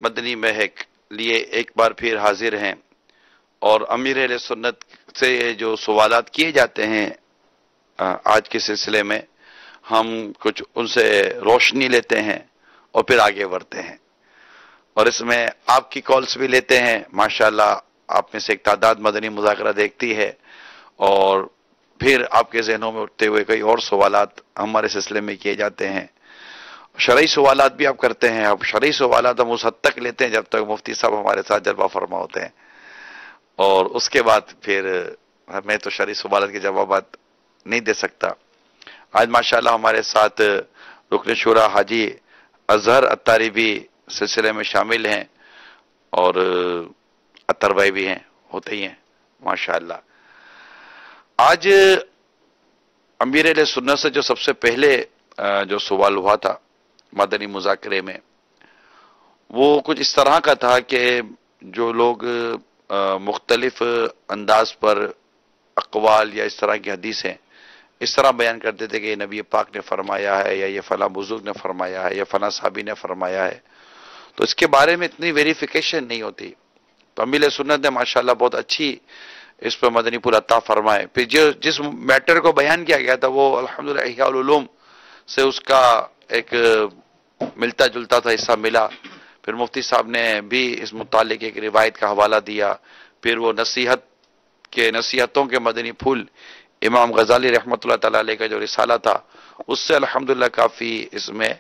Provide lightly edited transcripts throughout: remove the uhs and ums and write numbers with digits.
مدنی مہک لیے ایک بار پھر حاضر ہیں اور امیر اہل سنت سے جو سوالات کیے جاتے ہیں آج کے سلسلے میں ہم کچھ ان سے روشنی لیتے ہیں اور پھر آگے بڑھتے ہیں، اور اس میں آپ کی کالز بھی لیتے ہیں۔ ماشاءاللہ آپ میں سے ایک تعداد مدنی مذاکرہ دیکھتی ہے، اور پھر آپ کے ذہنوں میں اٹھتے ہوئے کئی اور سوالات ہمارے سلسلے میں کیے جاتے ہیں۔ شرعی سوالات بھی آپ کرتے ہیں۔ اب شرعی سوالات ہم اس حد تک لیتے ہیں جب تک مفتی صاحب ہمارے ساتھ جلوہ فرما ہوتے ہیں، اور اس کے بعد پھر میں تو شرعی سوالات کے جوابات نہیں دے سکتا۔ آج ماشاءاللہ ہمارے ساتھ رکن شورا حاجی اظہر اتاری بھی سلسلے میں شامل ہیں، اور اتر بھائی بھی ہیں، ہوتے ہی ہیں ماشاءاللہ۔ آج امیر اہل سنت سے جو سب سے پہلے جو سوال ہوا تھا مدنی مذاکرے میں، وہ کچھ اس طرح کا تھا کہ جو لوگ مختلف انداز پر اقوال یا اس طرح کی حدیثیں اس طرح بیان کرتے تھے کہ یہ نبی پاک نے فرمایا ہے، یا یہ فلاں بزرگ نے فرمایا ہے، یا فلاں صحابی نے فرمایا ہے، تو اس کے بارے میں اتنی ویریفیکیشن نہیں ہوتی۔ تو امیر اہل سنت نے ماشاءاللہ بہت اچھی اس پر مدنی پور عطا فرمائے۔ پھر جس میٹر کو بیان کیا گیا تھا وہ الحمدللہ احیاء العلوم سے اس کا ایک ملتا جلتا تھا حصہ ملا۔ پھر مفتی صاحب نے بھی اس متعلق ایک روایت کا حوالہ دیا۔ پھر وہ نصیحتوں کے مدنی پھول امام غزالی رحمۃ اللہ تعالی علیہ کا جو رسالہ تھا، اس سے الحمدللہ کافی اس میں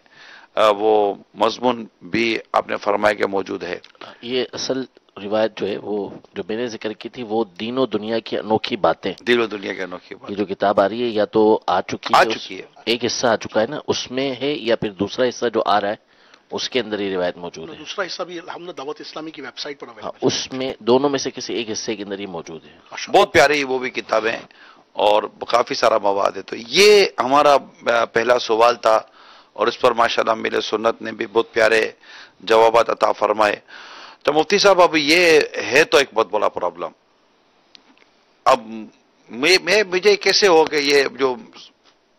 وہ مضمون بھی آپ نے فرمایا کہ موجود ہے۔ یہ اصل روایت جو ہے، وہ جو میں نے ذکر کی تھی، وہ دین و دنیا کی انوکھی باتیں، دل و دنیا کے انوکھی بات یہ جو کتاب آ رہی ہے یا تو آ چکی ہے، ایک حصہ آ چکا ہے نا، اس میں ہے، یا پھر دوسرا حصہ جو آ رہا ہے اس کے اندر یہ روایت موجود ہے۔ دوسرا حصہ بھی الحمدللہ دعوت اسلامی کی ویب سائٹ پر ہاں، اس میں دونوں میں سے کسی ایک حصے کے اندر یہ موجود ہے۔ بہت پیاری وہ بھی کتابیں اور کافی سارا مواد ہے۔ تو یہ ہمارا پہلا سوال تھا، اور اس پر ماشاءاللہ امیر سنت نے بھی بہت پیارے جوابات عطا فرمائے۔ تو مفتی صاحب اب یہ ہے تو ایک بہت بڑا پرابلم، اب مجھے کیسے ہو کہ یہ جو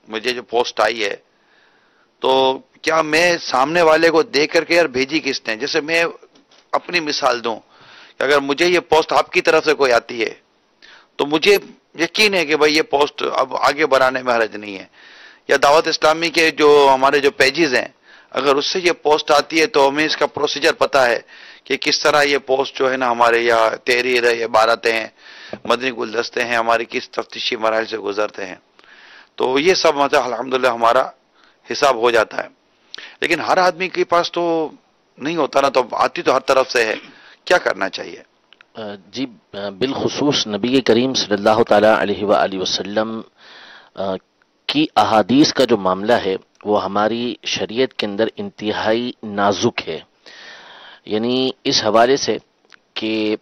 مجھے جو پوسٹ آئی ہے، تو کیا میں سامنے والے کو دیکھ کر کے یار بھیجی کس نے؟ جیسے میں اپنی مثال دوں کہ اگر مجھے یہ پوسٹ آپ کی طرف سے کوئی آتی ہے تو مجھے یقین ہے کہ بھائی یہ پوسٹ اب آگے بڑھانے میں حرج نہیں ہے، یا دعوت اسلامی کے جو ہمارے جو پیجز ہیں اگر اس سے یہ پوسٹ آتی ہے تو ہمیں اس کا پروسیجر پتا ہے کہ کس طرح یہ پوسٹ جو ہے نا ہمارے یہاں تحریر ہے، یہ عبارتیں ہیں، مدنی گلدستے ہیں، ہماری کس تفتیشی مراحل سے گزرتے ہیں۔ تو یہ سب مطلب الحمدللہ ہمارا حساب ہو جاتا ہے، لیکن ہر آدمی کے پاس تو نہیں ہوتا نا، تو آتی تو ہر طرف سے ہے، کیا کرنا چاہیے؟ جی، بالخصوص نبی کریم صلی اللہ تعالی علیہ وآلہ وسلم کی احادیث کا جو معاملہ ہے وہ ہماری شریعت کے اندر انتہائی نازک ہے۔ یعنی اس حوالے سے کہ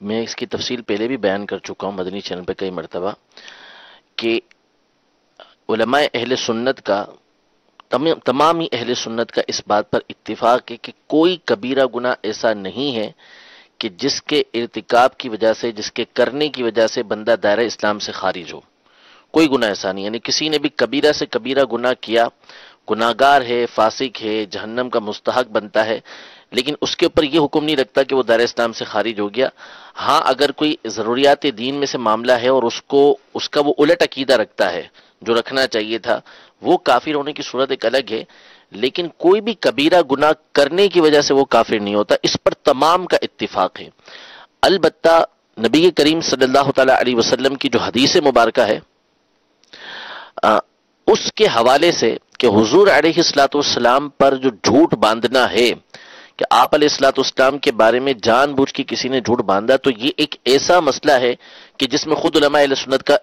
میں اس کی تفصیل پہلے بھی بیان کر چکا ہوں مدنی چینل پہ کئی مرتبہ، کہ علماء اہل سنت کا، تمام ہی اہل سنت کا اس بات پر اتفاق ہے کہ کوئی کبیرہ گناہ ایسا نہیں ہے کہ جس کے ارتکاب کی وجہ سے، جس کے کرنے کی وجہ سے بندہ دائرہ اسلام سے خارج ہو۔ کوئی گناہ ایسا نہیں، یعنی کسی نے بھی کبیرہ سے کبیرہ گناہ کیا، گناہگار ہے، فاسق ہے، جہنم کا مستحق بنتا ہے، لیکن اس کے اوپر یہ حکم نہیں رکھتا کہ وہ دائرہ اسلام سے خارج ہو گیا۔ ہاں، اگر کوئی ضروریات دین میں سے معاملہ ہے اور اس کا وہ الٹ عقیدہ رکھتا ہے جو رکھنا چاہیے تھا، وہ کافر ہونے کی صورت ایک الگ ہے، لیکن کوئی بھی کبیرہ گناہ کرنے کی وجہ سے وہ کافر نہیں ہوتا، اس پر تمام کا اتفاق ہے۔ البتہ نبی کریم صلی اللہ تعالی علیہ وسلم کی جو حدیث مبارکہ ہے اس کے حوالے سے کہ حضور علیہ الصلوۃ والسلام پر جو جھوٹ باندھنا ہے، کہ آپ علیہ الصلوۃ والسلام کے بارے میں جان بوجھ کے کسی نے جھوٹ باندھا، تو یہ ایک ایسا مسئلہ ہے کہ جس میں خود علماء اہل سنت کا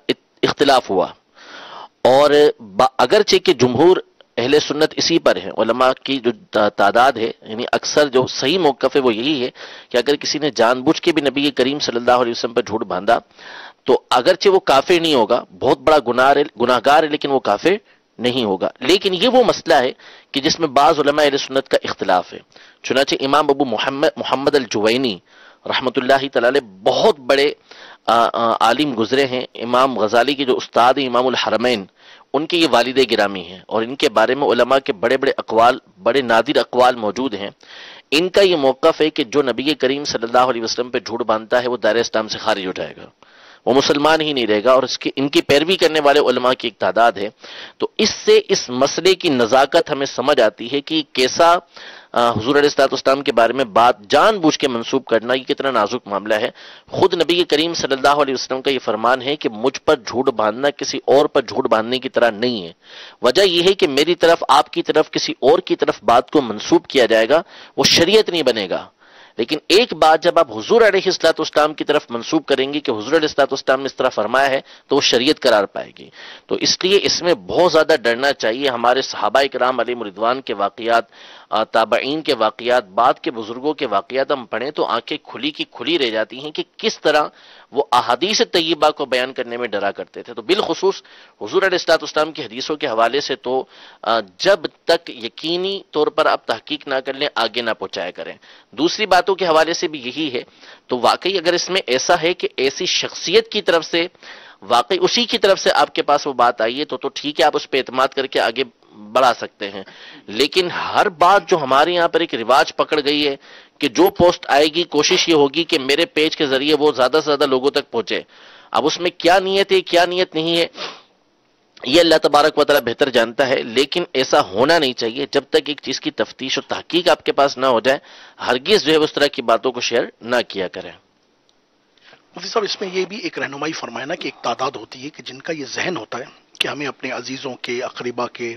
اختلاف ہوا، اور اگرچہ کہ جمہور اہل سنت اسی پر ہیں، علماء کی جو تعداد ہے، یعنی اکثر جو صحیح موقف ہے وہ یہی ہے کہ اگر کسی نے جان بوجھ کے بھی نبی کریم صلی اللہ علیہ وسلم پر جھوٹ باندھا تو اگرچہ وہ کافر نہیں ہوگا، بہت بڑا گناہگار ہے، لیکن وہ کافر نہیں ہوگا۔ لیکن یہ وہ مسئلہ ہے کہ جس میں بعض علماء اہل سنت کا اختلاف ہے۔ چنانچہ امام ابو محمد الجوینی رحمۃ اللہ تعالی بہت بڑے عالم گزرے ہیں، امام غزالی کے جو استاد ہیں امام الحرمین، ان کے یہ والد گرامی ہیں، اور ان کے بارے میں علماء کے بڑے بڑے اقوال، بڑے نادر اقوال موجود ہیں۔ ان کا یہ موقف ہے کہ جو نبی کریم صلی اللہ علیہ وسلم پہ جھوٹ باندھتا ہے وہ دائرہ اسلام سے خارج ہو جائے گا، وہ مسلمان ہی نہیں رہے گا، اور ان کی پیروی کرنے والے علماء کی ایک تعداد ہے۔ تو اس سے اس مسئلے کی نزاکت ہمیں سمجھ آتی ہے کہ کیسا حضور علیہ الصلوۃ والسلام کے بارے میں بات جان بوجھ کے منسوب کرنا یہ کتنا نازک معاملہ ہے۔ خود نبی کریم صلی اللہ علیہ وسلم کا یہ فرمان ہے کہ مجھ پر جھوٹ باندھنا کسی اور پر جھوٹ باندھنے کی طرح نہیں ہے۔ وجہ یہ ہے کہ میری طرف، آپ کی طرف، کسی اور کی طرف بات کو منسوب کیا جائے گا وہ شریعت نہیں بنے گا، لیکن ایک بات جب آپ حضور علیہ الصلوۃ والسلام کی طرف منسوب کریں گے کہ حضور علیہ الصلوۃ والسلام نے اس طرح فرمایا ہے تو وہ شریعت قرار پائے گی۔ تو اس لیے اس میں بہت زیادہ ڈرنا چاہیے۔ ہمارے صحابہ کرام علیہم رضوان کے واقعات، تابعین کے واقعات، بعد کے بزرگوں کے واقعات ہم پڑھیں تو آنکھیں کھلی کی کھلی رہ جاتی ہیں کہ کس طرح وہ احادیث طیبہ کو بیان کرنے میں ڈرا کرتے تھے۔ تو بالخصوص حضور علیہ الصلوۃ والسلام کی حدیثوں کے حوالے سے تو جب تک یقینی طور پر آپ تحقیق نہ کر لیں آگے نہ پہنچایا کریں۔ دوسری باتوں کے حوالے سے بھی یہی ہے۔ تو واقعی اگر اس میں ایسا ہے کہ ایسی شخصیت کی طرف سے، واقعی اسی کی طرف سے آپ کے پاس وہ بات آئی ہے تو ٹھیک ہے، آپ اس پہ اعتماد کر کے آگے بڑھا سکتے ہیں۔ لیکن ہر بات جو ہمارے یہاں پر ایک رواج پکڑ گئی ہے کہ جو پوسٹ آئے گی کوشش یہ ہوگی کہ میرے پیج کے ذریعے وہ زیادہ سے زیادہ لوگوں تک پہنچے۔ اب اس میں کیا نیت ہے کیا نیت نہیں ہے یہ اللہ تبارک و تعالی بہتر جانتا ہے، لیکن ایسا ہونا نہیں چاہیے۔ جب تک ایک چیز کی تفتیش اور تحقیق آپ کے پاس نہ ہو جائے ہرگز جو ہے اس طرح کی باتوں کو شیئر نہ کیا کریں۔ مفتی صاحب، اس میں یہ بھی ایک رہنمائی فرمایا نا کہ ایک تعداد ہوتی ہے کہ جن کا یہ ذہن ہوتا ہے کہ ہمیں اپنے عزیزوں کے، اقربا کے،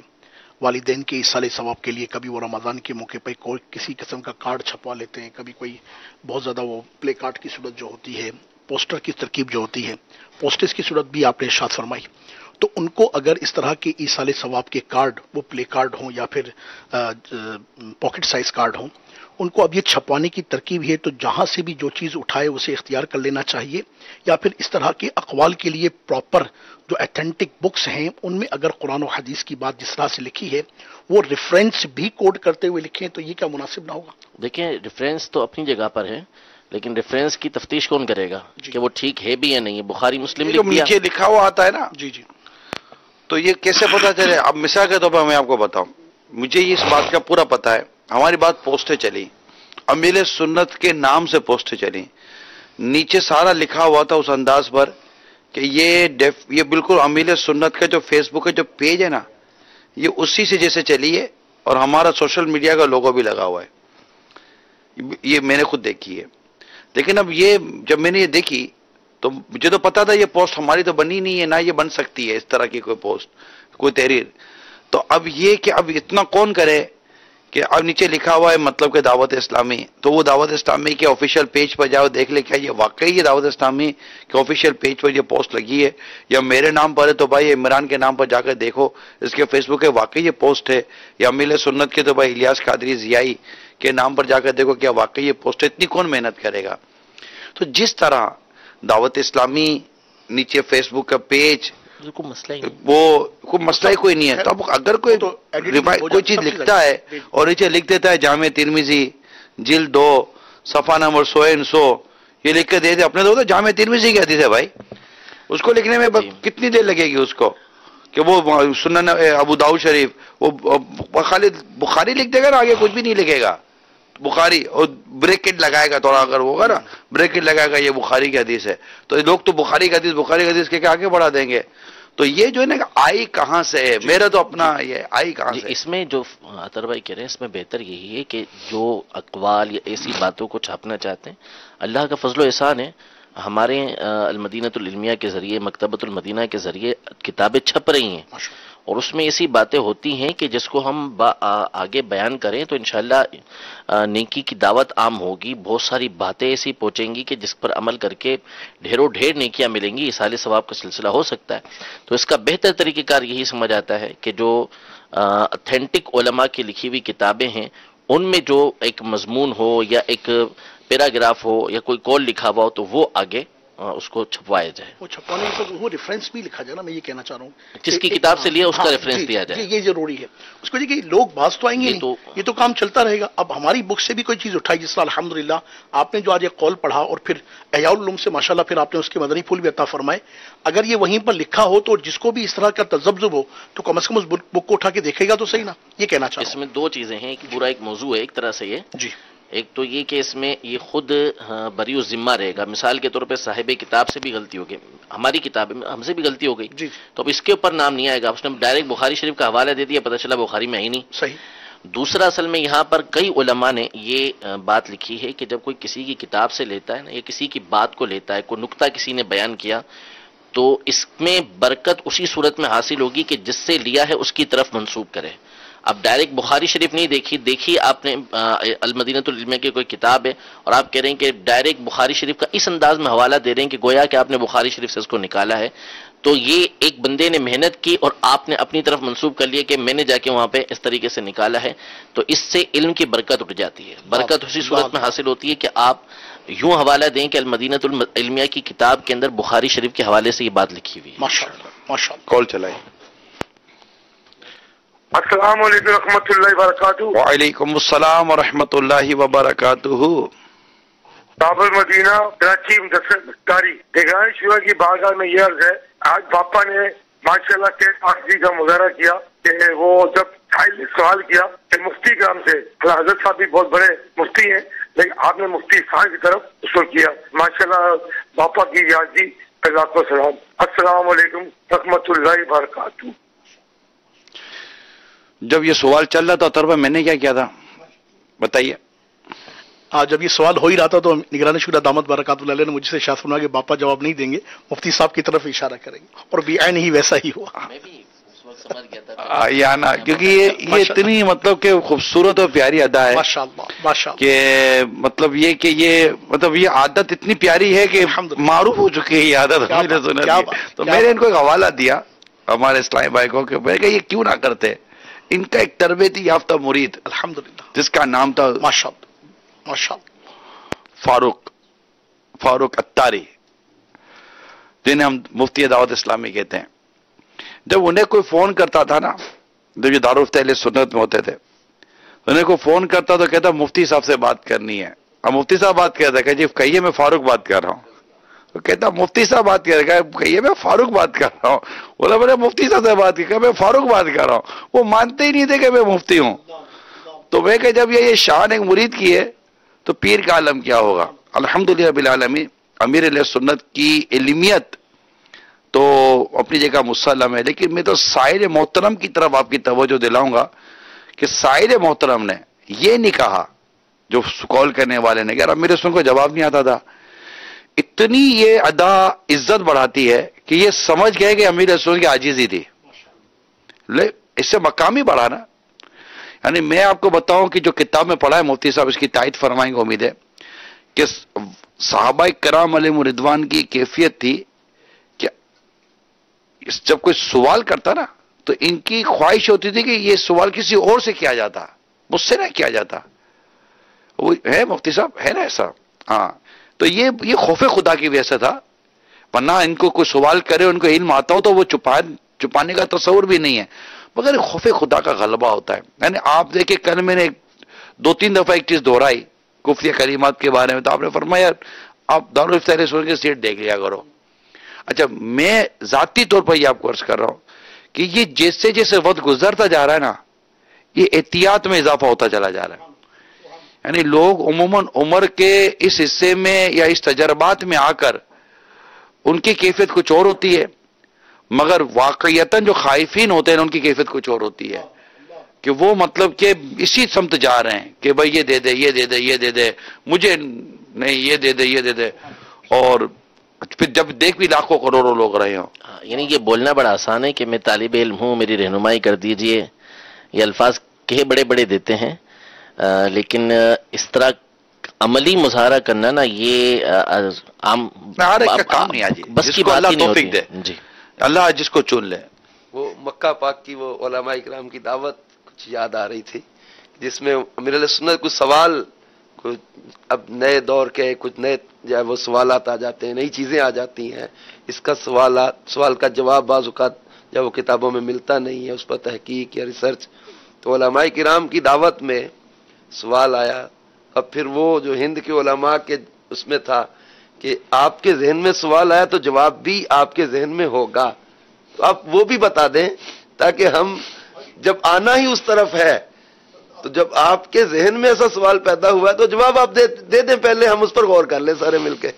والدین کے ایصال ثواب کے لیے کبھی وہ رمضان کے موقع پہ کوئی کسی قسم کا کارڈ چھپوا لیتے ہیں، کبھی کوئی بہت زیادہ وہ پلے کارڈ کی صورت جو ہوتی ہے، پوسٹر کی ترکیب جو ہوتی ہے، پوسٹرز کی صورت بھی آپ نے ارشاد فرمائی۔ تو ان کو اگر اس طرح کے ایصال ثواب کے کارڈ، وہ پلے کارڈ ہوں یا پھر پاکٹ سائز کارڈ ہوں، ان کو اب یہ چھپوانے کی ترکیب ہے تو جہاں سے بھی جو چیز اٹھائے اسے اختیار کر لینا چاہیے، یا پھر اس طرح کے اقوال کے لیے پراپر جو ایتھینٹک بکس ہیں ان میں اگر قرآن و حدیث کی بات جس طرح سے لکھی ہے وہ ریفرنس بھی کوڈ کرتے ہوئے لکھیں تو یہ کیا مناسب نہ ہوگا؟ دیکھیں ریفرنس تو اپنی جگہ پر ہے، لیکن ریفرنس کی تفتیش کون کرے گا کہ وہ ٹھیک ہے بھی یا نہیں ہے؟ بخاری مسلم جو نیچے لکھا ہوا آتا ہے نا، جی جی، تو یہ کیسے پتا چلے؟ اب مثال کے طور پر میں آپ کو بتاؤں، مجھے اس بات کا پورا پتا ہے، ہماری بات پوسٹیں چلی، امیر سنت کے نام سے پوسٹیں چلی، نیچے سارا لکھا ہوا تھا اس انداز پر کہ یہ بالکل امیر سنت کا جو فیس بک ہے جو پیج ہے نا، یہ اسی سے جیسے چلی ہے، اور ہمارا سوشل میڈیا کا لوگو بھی لگا ہوا ہے، یہ میں نے خود دیکھی ہے۔ لیکن اب یہ جب میں نے یہ دیکھی تو مجھے تو پتا تھا یہ پوسٹ ہماری تو بنی نہیں ہے، نہ یہ بن سکتی ہے اس طرح کی کوئی پوسٹ، کوئی تحریر۔ تو اب یہ کہ اب اتنا کون کرے کہ اب نیچے لکھا ہوا ہے مطلب کہ دعوت اسلامی، تو وہ دعوت اسلامی کے آفیشیل پیج پر جاؤ دیکھ لے کیا یہ واقعی یہ دعوت اسلامی کے آفیشیل پیج پر یہ پوسٹ لگی ہے، یا میرے نام پر ہے تو بھائی عمران کے نام پر جا کر دیکھو اس کے فیس بک پہ واقعی یہ پوسٹ ہے، یا امیر سنت کے تو بھائی الیاس قادری ضیائی کے نام پر جا کر دیکھو کیا واقعی یہ پوسٹ ہے۔ اتنی کون محنت کرے گا؟ تو جس طرح دعوت اسلامی نیچے فیس بک کا پیج کوئی مسئلہ ہی نہیں، وہ کوئی مسئلہ ہی کوئی نہیں ہے، تو اب اگر کوئی چیز لکھتا ہے اور نیچے لکھ دیتا ہے جامع ترمذی جلد 2 صفحہ نمبر 100 یہ لکھ کے دے دے، اپنے تو جامع ترمذی کی حدیث ہے بھائی، اس کو لکھنے میں کتنی دیر لگے گی اس کو کہ وہ سنن ابو داؤد شریف وہ خالی بخاری لکھ دے گا نا، آگے کچھ بھی نہیں لکھے گا، بخاری اور بریکٹ لگائے گا، تھوڑا اگر ہوگا نا بریکٹ لگائے گا یہ بخاری کی حدیث ہے، تو لوگ تو بخاری کی حدیث کے آگے بڑھا دیں گے۔ تو یہ جو ہے نا آئی کہاں سے ہے؟ میرا تو اپنا یہ آئی کہاں سے؟ اس میں جو عطر بھائی کہہ رہے ہیں اس میں بہتر یہی ہے کہ جو اقوال یا ایسی باتوں کو چھاپنا چاہتے ہیں، اللہ کا فضل و احسان ہے، ہمارے المدینۃ العلمیہ کے ذریعے، مکتبۃ المدینہ کے ذریعے کتابیں چھپ رہی ہیں، اور اس میں ایسی باتیں ہوتی ہیں کہ جس کو ہم آگے بیان کریں تو انشاءاللہ نیکی کی دعوت عام ہوگی، بہت ساری باتیں ایسی پہنچیں گی کہ جس پر عمل کر کے ڈھیروں ڈھیر نیکیاں ملیں گی، ایصال ثواب کا سلسلہ ہو سکتا ہے۔ تو اس کا بہتر طریقہ کار یہی سمجھ آتا ہے کہ جو اتھینٹک علماء کی لکھی ہوئی کتابیں ہیں ان میں جو ایک مضمون ہو یا ایک پیراگراف ہو یا کوئی قول لکھا ہوا ہو تو وہ آگے اس کو چھپوایا جائے، وہ چھپوانے کے وہ ریفرنس بھی لکھا جائے نا، میں یہ کہنا چاہ رہا ہوں جس کی کتاب سے لیا اس کا ریفرنس دیا جائے، یہ ضروری ہے۔ اس کو کہ لوگ باز تو آئیں گے نہیں، یہ تو کام چلتا رہے گا۔ اب ہماری بک سے بھی کوئی چیز اٹھائی، جس طرح الحمدللہ آپ نے جو آج ایک قول پڑھا اور پھر احیاء العلوم سے ماشاءاللہ پھر آپ نے اس کے مدنی پھول بھی عطا فرمائے، اگر یہ وہیں پر لکھا ہو تو جس کو بھی اس طرح کا تذبذب ہو تو کم از کم اس بک کو اٹھا کے دیکھے گا تو صحیح نا، یہ کہنا چاہتا ہوں۔ اس میں دو چیزیں ہیں، ایک پورا ایک موضوع ہے ایک طرح سے یہ جی، ایک تو یہ کہ اس میں یہ خود بری ذمہ رہے گا. مثال کے طور پہ صاحب کتاب سے بھی غلطی ہو گئی, ہماری کتاب میں ہم سے بھی غلطی ہو گئی, جی تو اب اس کے اوپر نام نہیں آئے گا. اس نے ڈائریکٹ بخاری شریف کا حوالہ دے دیا, پتہ چلا بخاری میں ہی نہیں. صحیح. دوسرا اصل میں یہاں پر کئی علماء نے یہ بات لکھی ہے کہ جب کوئی کسی کی کتاب سے لیتا ہے نا, یا کسی کی بات کو لیتا ہے, کوئی نقطہ کسی نے بیان کیا, تو اس میں برکت اسی صورت میں حاصل ہوگی کہ جس سے لیا ہے اس کی طرف منسوب کرے. اب ڈائریکٹ بخاری شریف نہیں دیکھی آپ نے المدینۃ العلمیہ کی کوئی کتاب ہے اور آپ کہہ رہے ہیں کہ ڈائریکٹ بخاری شریف کا اس انداز میں حوالہ دے رہے ہیں کہ گویا کہ آپ نے بخاری شریف سے اس کو نکالا ہے, تو یہ ایک بندے نے محنت کی اور آپ نے اپنی طرف منسوب کر لیا کہ میں نے جا کے وہاں پہ اس طریقے سے نکالا ہے, تو اس سے علم کی برکت اٹھ جاتی ہے. برکت اسی صورت میں حاصل ہوتی ہے کہ آپ یوں حوالہ دیں کہ المدینۃ العلمیہ کی کتاب کے اندر بخاری شریف کے حوالے سے یہ بات لکھی ہوئی ہے. ماشاءاللہ ماشاءاللہ. کال چلائیں. السلام علیکم ورحمۃ اللہ وبرکاتہ. وعلیکم السلام ورحمۃ اللہ وبرکاتہ. باب المدینہ کراچی مدثر نگران شورا کی بارگاہ میں یہ عرض ہے, آج باپا نے ماشاءاللہ کے آخری کا مظاہرہ کیا کہ وہ جب سوال کیا کہ مفتی کرام سے, حضرت صاحب بھی بہت بڑے مفتی ہیں, لیکن آپ نے مفتی خان کی طرف اس کو کیا. ماشاءاللہ باپا کی یاد دی, لاکھوں سلام. السلام علیکم رحمۃ اللہ وبرکاتہ. جب یہ سوال چل رہا تھا طرف میں نے کیا کیا تھا بتائیے. جب یہ سوال ہو ہی رہا تھا تو نگران شورا دامت برکات اللہ نے مجھ سے ارشاد فرمایا کہ باپا جواب نہیں دیں گے, مفتی صاحب کی طرف اشارہ کریں گے, اور بعین ہی ویسا ہی ہوا. میں بھی اس وقت سمجھ گیا تھا یا نا, کیونکہ یہ اتنی مطلب کہ خوبصورت اور پیاری ادا ہے ماشاءاللہ ماشاءاللہ, کہ مطلب یہ کہ یہ عادت اتنی پیاری ہے کہ معروف ہو چکی ہے یہ عادت. تو میں نے ان کو ایک حوالہ دیا ہمارے اسلامی بھائی کو کہ میں کہ یہ کیوں نہ کرتے. ان کا ایک تربیتی یافتہ مرید الحمدللہ, جس کا نام تھا ماشاءاللہ ماشاءاللہ فاروق اتاری, جنہیں ہم مفتی دعوت اسلامی کہتے ہیں. جب انہیں کوئی فون کرتا تھا نا, جب یہ دارالفتہ اہل سنت میں ہوتے تھے, انہیں کوئی فون کرتا تو کہتا مفتی صاحب سے بات کرنی ہے. اب مفتی صاحب بات کہتا کہ جی کہیے میں فاروق بات کر رہا ہوں. تو کہتا مفتی صاحب بات کر رہا ہے, کہیے میں فاروق بات کر رہا ہوں. بولا میں نے مفتی صاحب سے بات کی, میں فاروق بات کر رہا ہوں. وہ مانتے ہی نہیں تھے کہ میں مفتی ہوں. تو میں کہ جب یہ شان ایک مرید کی ہے تو پیر کا عالم کیا ہوگا. الحمدللہ رب العالمین. امیر علیہ سنت کی علمیت تو اپنی جگہ مسلم ہے, لیکن میں تو سائر محترم کی طرف آپ کی توجہ دلاؤں گا کہ سائر محترم نے یہ نہیں کہا, جو کال کرنے والے نے, کہ امیر سنت کو جواب نہیں آتا تھا. اتنی یہ ادا عزت بڑھاتی ہے کہ یہ سمجھ گئے کہ امیر سنت کی عاجزی تھی, اس سے مقام ہی بڑھا نا. یعنی میں آپ کو بتاؤں کہ جو کتاب میں پڑھا ہے مفتی صاحب اس کی تائید فرمائیں گے امید ہے, کہ صحابہ کرام علیہم رضوان کی کیفیت تھی کہ جب کوئی سوال کرتا نا تو ان کی خواہش ہوتی تھی کہ یہ سوال کسی اور سے کیا جاتا, مجھ سے نہ کیا جاتا. وہ ہے مفتی صاحب, ہے نا ایسا. ہاں, تو یہ خوف خدا کی وجہ سے تھا, ورنہ ان کو کوئی سوال کرے ان کو علم آتا ہو تو وہ چھپانے کا تصور بھی نہیں ہے, مگر خوف خدا کا غلبہ ہوتا ہے. یعنی آپ دیکھیں کل میں نے 2-3 دفعہ ایک چیز دہرائی کفریہ کلمات کے بارے میں, تو آپ نے فرمایا آپ دارالفتہ اہل سنت کی سیٹ دیکھ لیا کرو. اچھا, میں ذاتی طور پر یہ آپ کو عرض کر رہا ہوں کہ یہ جیسے جیسے وقت گزرتا جا رہا ہے نا, یہ احتیاط میں اضافہ ہوتا چلا جا رہا ہے. یعنی لوگ عموماً عمر کے اس حصے میں یا اس تجربات میں آ کر ان کی کیفیت کچھ اور ہوتی ہے, مگر واقعیتاً جو خائفین ہوتے ہیں ان کی کیفیت کچھ اور ہوتی ہے, کہ وہ مطلب کہ اسی سمت جا رہے ہیں کہ بھائی یہ دے دے یہ دے دے یہ دے دے, مجھے نہیں یہ دے دے یہ دے دے, اور پھر جب دیکھ بھی لاکھوں کروڑوں لوگ رہے ہوں. یعنی یہ بولنا بڑا آسان ہے کہ میں طالب علم ہوں, میری رہنمائی کر دیجئے, یہ الفاظ کہے بڑے بڑے دیتے ہیں, لیکن اس طرح عملی مظاہرہ کرنا نا یہ عام کام نہیں آجی, بس کی بات ہی نہیں ہوتی. جی اللہ جس کو چن لے. وہ مکہ پاک کی وہ علماء اکرام کی دعوت کچھ یاد آ رہی تھی, جس میں امیر علیہ سنت کچھ سوال, کچھ اب نئے دور کے کچھ نئے جو ہے وہ سوالات آ جاتے ہیں, نئی چیزیں آ جاتی ہیں. اس کا سوال کا جواب بعض اوقات جب وہ کتابوں میں ملتا نہیں ہے, اس پر تحقیق یا ریسرچ, تو علماء کرام کی دعوت میں سوال آیا. اب پھر وہ جو ہند کے علماء کے اس میں تھا کہ آپ کے ذہن میں سوال آیا تو جواب بھی آپ کے ذہن میں ہوگا, تو آپ وہ بھی بتا دیں تاکہ ہم جب آنا ہی اس طرف ہے تو جب آپ کے ذہن میں ایسا سوال پیدا ہوا ہے تو جواب آپ دے دیں، پہلے ہم اس پر غور کر لیں سارے مل کے.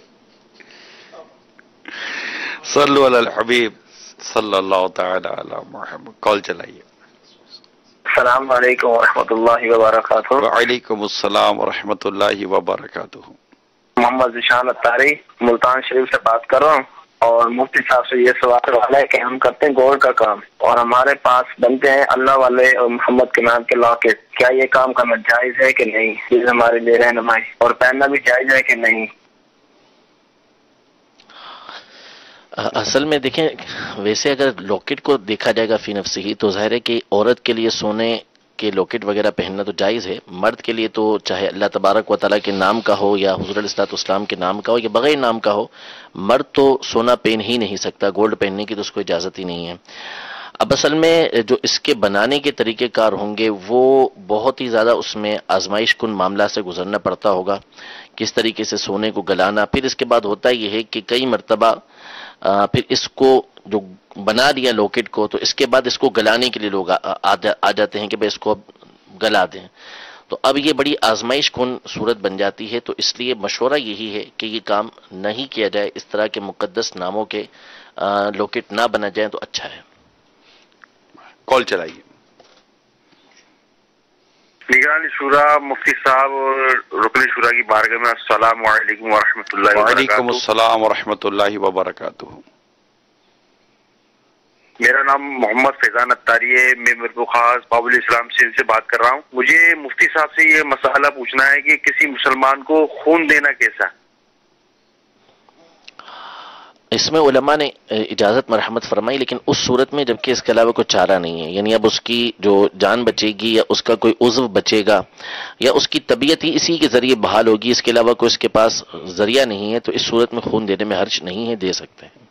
صلو علی الحبیب صلی اللہ تعالی علی محمد. کال چلائیے. السلام علیکم ورحمۃ اللہ وبرکاتہ. وعلیکم السلام ورحمۃ اللہ وبرکاتہ. محمد ذیشان اتاری ملتان شریف سے بات کر رہا ہوں، اور مفتی صاحب سے یہ سوال والا ہے کہ ہم کرتے ہیں گولڈ کا کام اور ہمارے پاس بنتے ہیں اللہ والے اور محمد کے نام کے لاکٹ، کیا یہ کام کرنا جائز ہے کہ نہیں؟ یہ ہمارے لیے رہنمائی، اور پہننا بھی جائز ہے کہ نہیں؟ اصل میں دیکھیں، ویسے اگر لاکٹ کو دیکھا جائے گا فی نفسی ہی تو ظاہر ہے کہ عورت کے لیے سونے کے لاکٹ وغیرہ پہننا تو جائز ہے. مرد کے لیے تو چاہے اللہ تبارک و تعالیٰ کے نام کا ہو یا حضور علیہ الصلوۃ والسلام کے نام کا ہو یا بغیر نام کا ہو، مرد تو سونا پہن ہی نہیں سکتا، گولڈ پہننے کی تو اس کو اجازت ہی نہیں ہے. اب اصل میں جو اس کے بنانے کے طریقہ کار ہوں گے وہ بہت ہی زیادہ اس میں آزمائش کن معاملہ سے گزرنا پڑتا ہوگا، کس طریقے سے سونے کو گلانا. پھر اس کے بعد ہوتا یہ ہے کہ کئی مرتبہ پھر اس کو جو بنا دیا لاکٹ کو، تو اس کے بعد اس کو گلانے کے لیے لوگ آ جاتے ہیں کہ بھئی اس کو اب گلا دیں. تو اب یہ بڑی آزمائش کن صورت بن جاتی ہے، تو اس لیے مشورہ یہی ہے کہ یہ کام نہیں کیا جائے، اس طرح کے مقدس ناموں کے لاکٹ نہ بنا جائیں تو اچھا ہے. کال چلائیے. نگران شورا مفتی صاحب اور رکن شورا کی بارگاہ میں السلام علیکم ورحمۃ اللہ وعلیکم وبرکاتہ. السلام ورحمۃ اللہ وبرکاتہ. میرا نام محمد فیضان اتاری ہے، میں مربو خاص بابل اسلام سے بات کر رہا ہوں. مجھے مفتی صاحب سے یہ مسئلہ پوچھنا ہے کہ کسی مسلمان کو خون دینا کیسا؟ اس میں علماء نے اجازت مرحمت فرمائی، لیکن اس صورت میں جبکہ اس کے علاوہ کوئی چارہ نہیں ہے، یعنی اب اس کی جو جان بچے گی یا اس کا کوئی عضو بچے گا یا اس کی طبیعت ہی اسی کے ذریعے بحال ہوگی، اس کے علاوہ کوئی اس کے پاس ذریعہ نہیں ہے، تو اس صورت میں خون دینے میں حرج نہیں ہے، دے سکتے ہیں.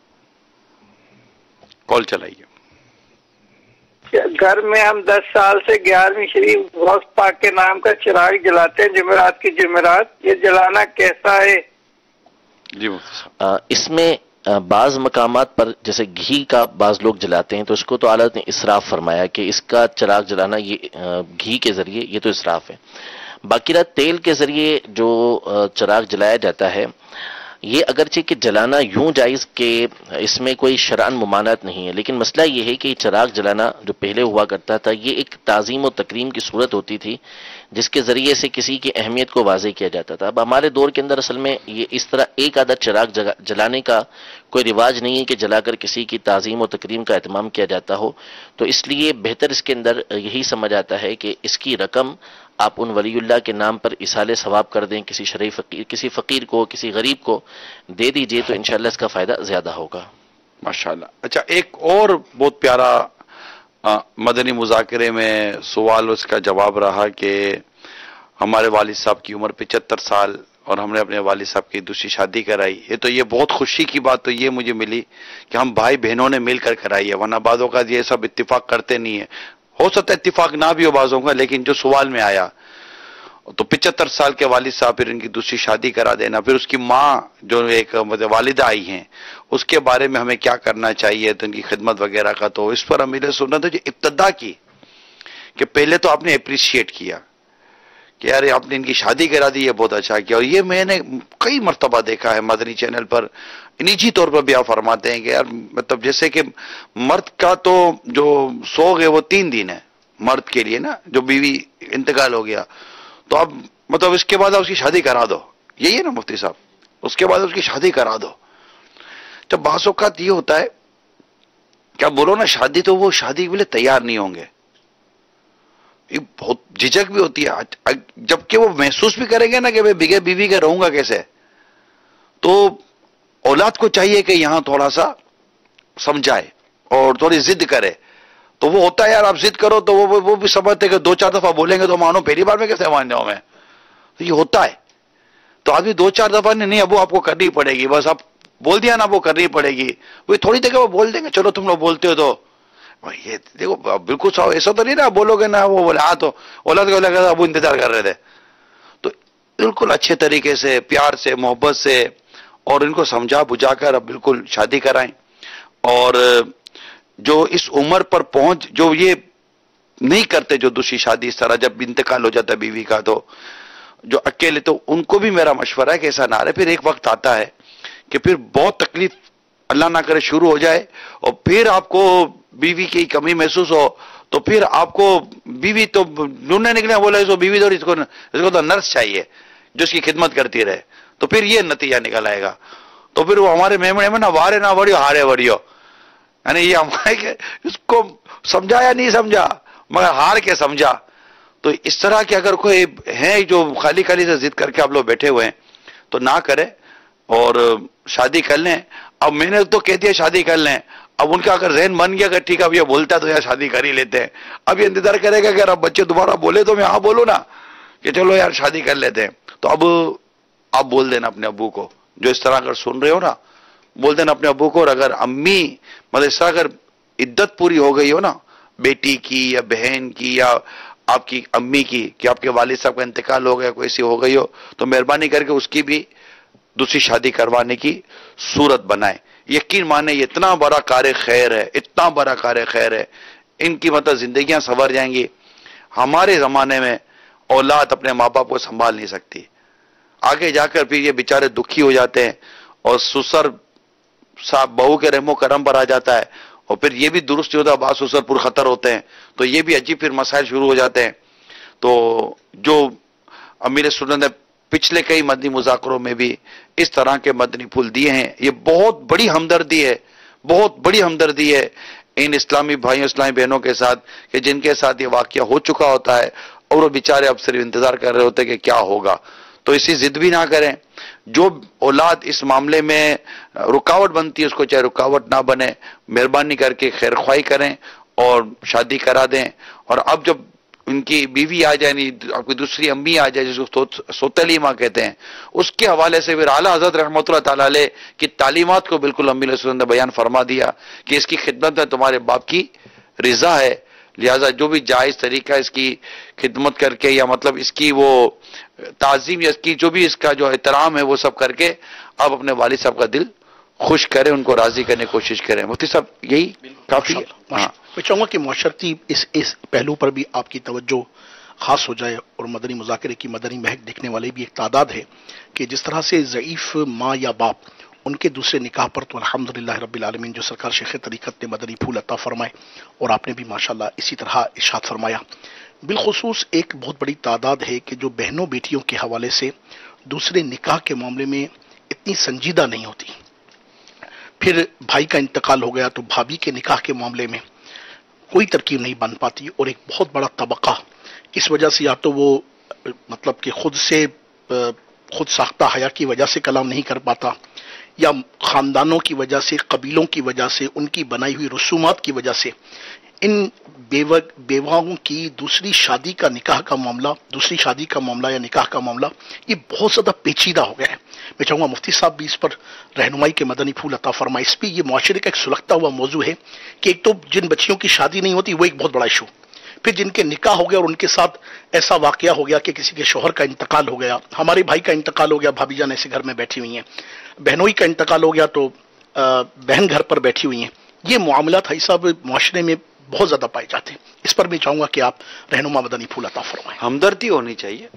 کال چلائیے. گھر میں ہم 10 سال سے 11ویں شریف غوث پاک کے نام کا چراغ جلاتے ہیں جمعرات کی جمعرات، یہ جلانا کیسا ہے؟ جی مفتی صاحب. اس میں بعض مقامات پر جیسے گھی کا بعض لوگ جلاتے ہیں تو اس کو تو اعلیٰ نے اسراف فرمایا کہ اس کا چراغ جلانا یہ گھی کے ذریعے یہ تو اسراف ہے. باقی رہا تیل کے ذریعے جو چراغ جلایا جاتا ہے، یہ اگرچہ کہ جلانا یوں جائز کہ اس میں کوئی شرعن ممانعت نہیں ہے، لیکن مسئلہ یہ ہے کہ یہ چراغ جلانا جو پہلے ہوا کرتا تھا یہ ایک تعظیم و تکریم کی صورت ہوتی تھی جس کے ذریعے سے کسی کی اہمیت کو واضح کیا جاتا تھا. اب ہمارے دور کے اندر اصل میں یہ اس طرح ایک آدھا چراغ جلانے کا کوئی رواج نہیں ہے کہ جلا کر کسی کی تعظیم و تکریم کا اہتمام کیا جاتا ہو، تو اس لیے بہتر اس کے اندر یہی سمجھ آتا ہے کہ اس کی رقم آپ ان ولی اللہ کے نام پر ایصال ثواب کر دیں، کسی شریف فقیر، کسی فقیر کو، کسی غریب کو دے دیجئے تو انشاءاللہ اس کا فائدہ زیادہ ہوگا. ماشاءاللہ. اچھا، ایک اور بہت پیارا مدنی مذاکرے میں سوال اس کا جواب رہا کہ ہمارے والد صاحب کی عمر 75 سال اور ہم نے اپنے والد صاحب کی دوسری شادی کرائی. یہ بہت خوشی کی بات تو یہ مجھے ملی کہ ہم بھائی بہنوں نے مل کر کرائی ہے، ورنہ بعضوں کا یہ سب اتفاق کرتے نہیں ہے. ہو سکتا ہے اتفاق نہ بھی ہو بعضوں کا، لیکن جو سوال میں آیا تو 75 سال کے والد صاحب پھر ان کی دوسری شادی کرا دینا، پھر اس کی ماں جو ایک والدہ آئی ہیں اس کے بارے میں ہمیں کیا کرنا چاہیے، تو ان کی خدمت وغیرہ کا. تو اس پر امیر سنت جو ابتدا کی کہ پہلے تو آپ نے اپریشیٹ کیا کہ یار آپ نے ان کی شادی کرا دی، یہ بہت اچھا کیا. اور یہ میں نے کئی مرتبہ دیکھا ہے مدنی چینل پر، نجی طور پر بھی آپ فرماتے ہیں کہ یار مطلب جیسے کہ مرد کا تو جو سوگ ہے وہ 3 دن ہے مرد کے لیے نا، جو بیوی انتقال ہو گیا تو اب مطلب اس کے بعد اس کی شادی کرا دو، یہی ہے نا مفتی صاحب، اس کے بعد اس کی شادی کرا دو. جب بعض اوقات یہ ہوتا ہے کہ آپ بولو نا شادی، تو وہ شادی کے لیے تیار نہیں ہوں گے، بہت جھجک بھی ہوتی ہے، جبکہ وہ محسوس بھی کریں گے نا کہ میں بغیر بیوی کے رہوں گا کیسے. تو اولاد کو چاہیے کہ یہاں تھوڑا سا سمجھائے اور تھوڑی ضد کرے. تو وہ ہوتا ہے یار آپ ضد کرو تو وہ بھی سمجھتے کہ 2-4 دفعہ بولیں گے تو مانو، پہلی بار میں کیسے مان جاؤں میں. تو یہ ہوتا ہے. تو آدمی 2-4 دفعہ نہیں ابو آپ کو کرنی پڑے گی، بس آپ بول دیا نا وہ کرنی پڑے گی، وہ تھوڑی دیر وہ بول دیں گے چلو تم لوگ بولتے ہو تو یہ دیکھو بالکل ایسا تو نہیں نا بولو گے نا، وہ بولے ہاں تو اولاد کو لگا ابو انتظار کر رہے تھے. تو بالکل اچھے طریقے سے پیار سے محبت سے اور ان کو سمجھا بجھا کر اب بالکل شادی کرائیں. اور جو اس عمر پر پہنچ جو یہ نہیں کرتے جو دوسری شادی اس طرح جب انتقال ہو جاتا ہے بیوی کا, تو جو اکیلے, تو ان کو بھی میرا مشورہ ہے کہ ایسا نہ رہے. پھر ایک وقت آتا ہے کہ پھر بہت تکلیف اللہ نہ کرے شروع ہو جائے, اور پھر آپ کو بیوی کی کمی محسوس ہو, تو پھر آپ کو بیوی تو ڈھونڈنے نکلے, بولا اس کو بیوی تو اس کو تو نرس چاہیے جو اس کی خدمت کرتی رہے, تو پھر یہ نتیجہ نکل آئے گا. تو پھر وہ ہمارے مہمان نہ وارے نہ وڑیو ہارے وڑیو, یعنی یہ ہمارے اس کو سمجھا یا نہیں سمجھا, مگر ہار کے سمجھا. تو اس طرح کے اگر کوئی ہے جو خالی خالی سے ضد کر کے آپ لوگ بیٹھے ہوئے ہیں تو نہ کرے اور شادی کر لیں. اب میں نے تو کہہ دیا شادی کر لیں, اب ان کا اگر ذہن بن گیا کہ ٹھیک ہے اب یہ بولتا ہے تو یار شادی کر ہی لیتے ہیں, اب یہ انتظار کرے گا کہ اگر اب بچے دوبارہ بولے تو میں ہاں بولوں نا کہ چلو یار شادی کر لیتے ہیں. تو اب آپ بول دینا اپنے ابو کو, جو اس طرح اگر سن رہے ہو نا, بول دینا اپنے ابو کو. اور اگر امی مطلب اس طرح اگر عدت پوری ہو گئی ہو نا بیٹی کی یا بہن کی یا آپ کی امی کی, کہ آپ کے والد صاحب کا انتقال ہو گیا, کوئی ایسی ہو گئی ہو, تو مہربانی کر کے اس کی بھی دوسری شادی کروانے کی صورت بنائیں. یقین مانے یہ اتنا بڑا کار خیر ہے, اتنا بڑا کار خیر ہے, ان کی مطلب زندگیاں سنور جائیں گی. ہمارے زمانے میں اولاد اپنے ماں باپ کو سنبھال نہیں سکتی, آگے جا کر پھر یہ بیچارے دکھی ہو جاتے ہیں اور سسر صاحب بہو کے رحم و کرم پر آ جاتا ہے, اور پھر یہ بھی درست نہیں ہوتا, بعض سسر پر خطر ہوتے ہیں, تو یہ بھی عجیب پھر مسائل شروع ہو جاتے ہیں. تو جو امیر سنت نے پچھلے کئی مدنی مذاکروں میں بھی اس طرح کے مدنی پھول دیے ہیں, یہ بہت بڑی ہمدردی ہے, بہت بڑی ہمدردی ہے ان اسلامی بھائیوں اسلامی بہنوں کے ساتھ کہ جن کے ساتھ یہ واقعہ ہو چکا ہوتا ہے اور وہ بیچارے اب صرف انتظار کر رہے ہوتے ہیں کہ کیا ہوگا. تو اسی ضد بھی نہ کریں. جو اولاد اس معاملے میں رکاوٹ بنتی ہے اس کو چاہے رکاوٹ نہ بنے, مہربانی کر کے خیر خواہی کریں اور شادی کرا دیں. اور اب جب ان کی بیوی آ جائے, آپ کی دوسری امی آ جائے جس کو سوتیلی ماں کہتے ہیں, اس کے حوالے سے پھر اعلیٰ حضرت رحمۃ اللہ تعالی علیہ کی تعلیمات کو بالکل امی علیہ السلام نے بیان فرما دیا کہ اس کی خدمت میں تمہارے باپ کی رضا ہے, لہذا جو بھی جائز طریقہ اس کی خدمت کر کے یا مطلب اس کی وہ تعظیم یا اس کی جو بھی اس کا جو احترام ہے وہ سب کر کے آپ اپنے والد صاحب کا دل خوش کریں, ان کو راضی کرنے کی کوشش کریں. مفتی صاحب یہی کافی ہے. ہاں میں چاہوں گا کہ معاشرتی اس پہلو پر بھی آپ کی توجہ خاص ہو جائے, اور مدنی مذاکرے کی مدنی مہک دیکھنے والے بھی ایک تعداد ہے کہ جس طرح سے ضعیف ماں یا باپ ان کے دوسرے نکاح پر تو الحمدللہ رب العالمین جو سرکار شیخ طریقت نے مدنی پھول عطا فرمائے, اور آپ نے بھی ماشاءاللہ اسی طرح ارشاد فرمایا. بالخصوص ایک بہت بڑی تعداد ہے کہ جو بہنوں بیٹیوں کے حوالے سے دوسرے نکاح کے معاملے میں اتنی سنجیدہ نہیں ہوتی. پھر بھائی کا انتقال ہو گیا تو بھابھی کے نکاح کے معاملے میں کوئی ترکیب نہیں بن پاتی, اور ایک بہت بڑا طبقہ اس وجہ سے یا تو وہ مطلب کہ خود ساختہ حیا کی وجہ سے کلام نہیں کر پاتا, یا خاندانوں کی وجہ سے, قبیلوں کی وجہ سے, ان کی بنائی ہوئی رسومات کی وجہ سے ان بیواؤں کی دوسری شادی کا معاملہ یا نکاح کا معاملہ یہ بہت زیادہ پیچیدہ ہو گیا ہے. میں چاہوں گا مفتی صاحب بھی اس پر رہنمائی کے مدنی پھول عطا فرمائے. اس پہ یہ معاشرے کا ایک سلگتا ہوا موضوع ہے کہ ایک تو جن بچیوں کی شادی نہیں ہوتی وہ ایک بہت بڑا ایشو, پھر جن کے نکاح ہو گیا اور ان کے ساتھ ایسا واقعہ ہو گیا کہ کسی کے شوہر کا انتقال ہو گیا, ہمارے بھائی کا انتقال ہو گیا, بھابھی جان ایسے گھر میں بیٹھی ہوئی ہیں, بہنوئی کا انتقال ہو گیا تو بہن گھر پر بیٹھی ہوئی ہیں. یہ معاملات بھائی صاحب معاشرے میں بہت زیادہ پائے جاتے ہیں. اس پر میں چاہوں گا کہ آپ رہنما مدنی پھول عطا فرمائیں. ہمدردی ہونی چاہیے,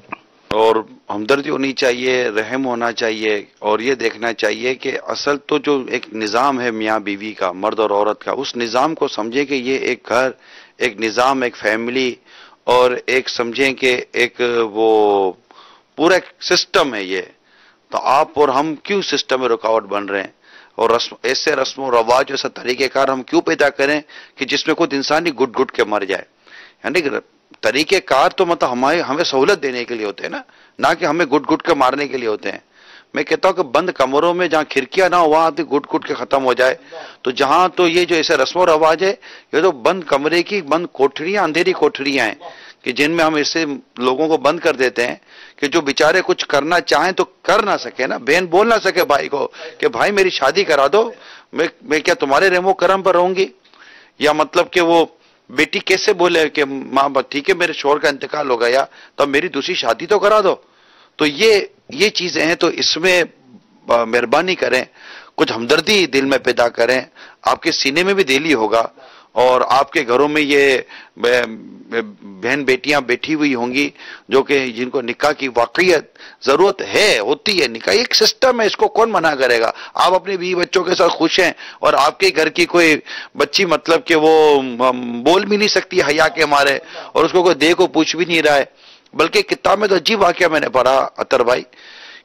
اور ہمدردی ہونی چاہیے, رحم ہونا چاہیے, اور یہ دیکھنا چاہیے کہ اصل تو جو ایک نظام ہے میاں بیوی کا, مرد اور عورت کا, اس نظام کو سمجھے کہ یہ ایک گھر, ایک نظام, ایک فیملی, اور ایک سمجھیں کہ ایک وہ پورا ایک سسٹم ہے یہ. تو آپ اور ہم کیوں سسٹم میں رکاوٹ بن رہے ہیں, اور ایسے رسم و رواج ایسا طریقہ کار ہم کیوں پیدا کریں کہ جس میں خود انسان ہی گٹ گٹ کے مر جائے. یعنی طریقہ کار تو مطلب ہمیں سہولت دینے کے لیے ہوتے ہیں نا, نہ کہ ہمیں گٹ گٹ کے مارنے کے لیے ہوتے ہیں. میں کہتا ہوں کہ بند کمروں میں جہاں کھڑکیاں نہ ہو وہاں گٹ گٹ کے ختم ہو جائے. تو جہاں تو یہ جو ایسے رسم و رواج ہے یہ تو بند کمرے کی بند کوٹھریاں, اندھیری کوٹھریاں ہیں کہ جن میں ہم ایسے لوگوں کو بند کر دیتے ہیں کہ جو بیچارے کچھ کرنا چاہیں تو کر نہ سکے نا. بہن بول نہ سکے بھائی کو کہ بھائی میری شادی کرا دو, میں کیا تمہارے رحم و کرم پر رہوں گی, یا مطلب کہ وہ بیٹی کیسے بولے کہ ماں ٹھیک ہے میرے شوہر کا انتقال ہو گیا تو میری دوسری شادی تو کرا دو. تو یہ چیزیں ہیں, تو اس میں مہربانی کریں, کچھ ہمدردی دل میں پیدا کریں, آپ کے سینے میں بھی دلی ہوگا اور آپ کے گھروں میں یہ بہن بیٹیاں بیٹھی ہوئی ہوں گی جو کہ جن کو نکاح کی واقعیت ضرورت ہے، ہوتی ہے. نکاح ایک سسٹم ہے، اس کو کون منع کرے گا؟ آپ اپنے بیوی بچوں کے ساتھ خوش ہیں اور آپ کے گھر کی کوئی بچی مطلب کہ وہ بول بھی نہیں سکتی حیا کے مارے، اور اس کو کوئی دے کو پوچھ بھی نہیں رہا ہے. بلکہ کتاب میں تو عجیب واقعہ میں نے پڑھا اطہر بھائی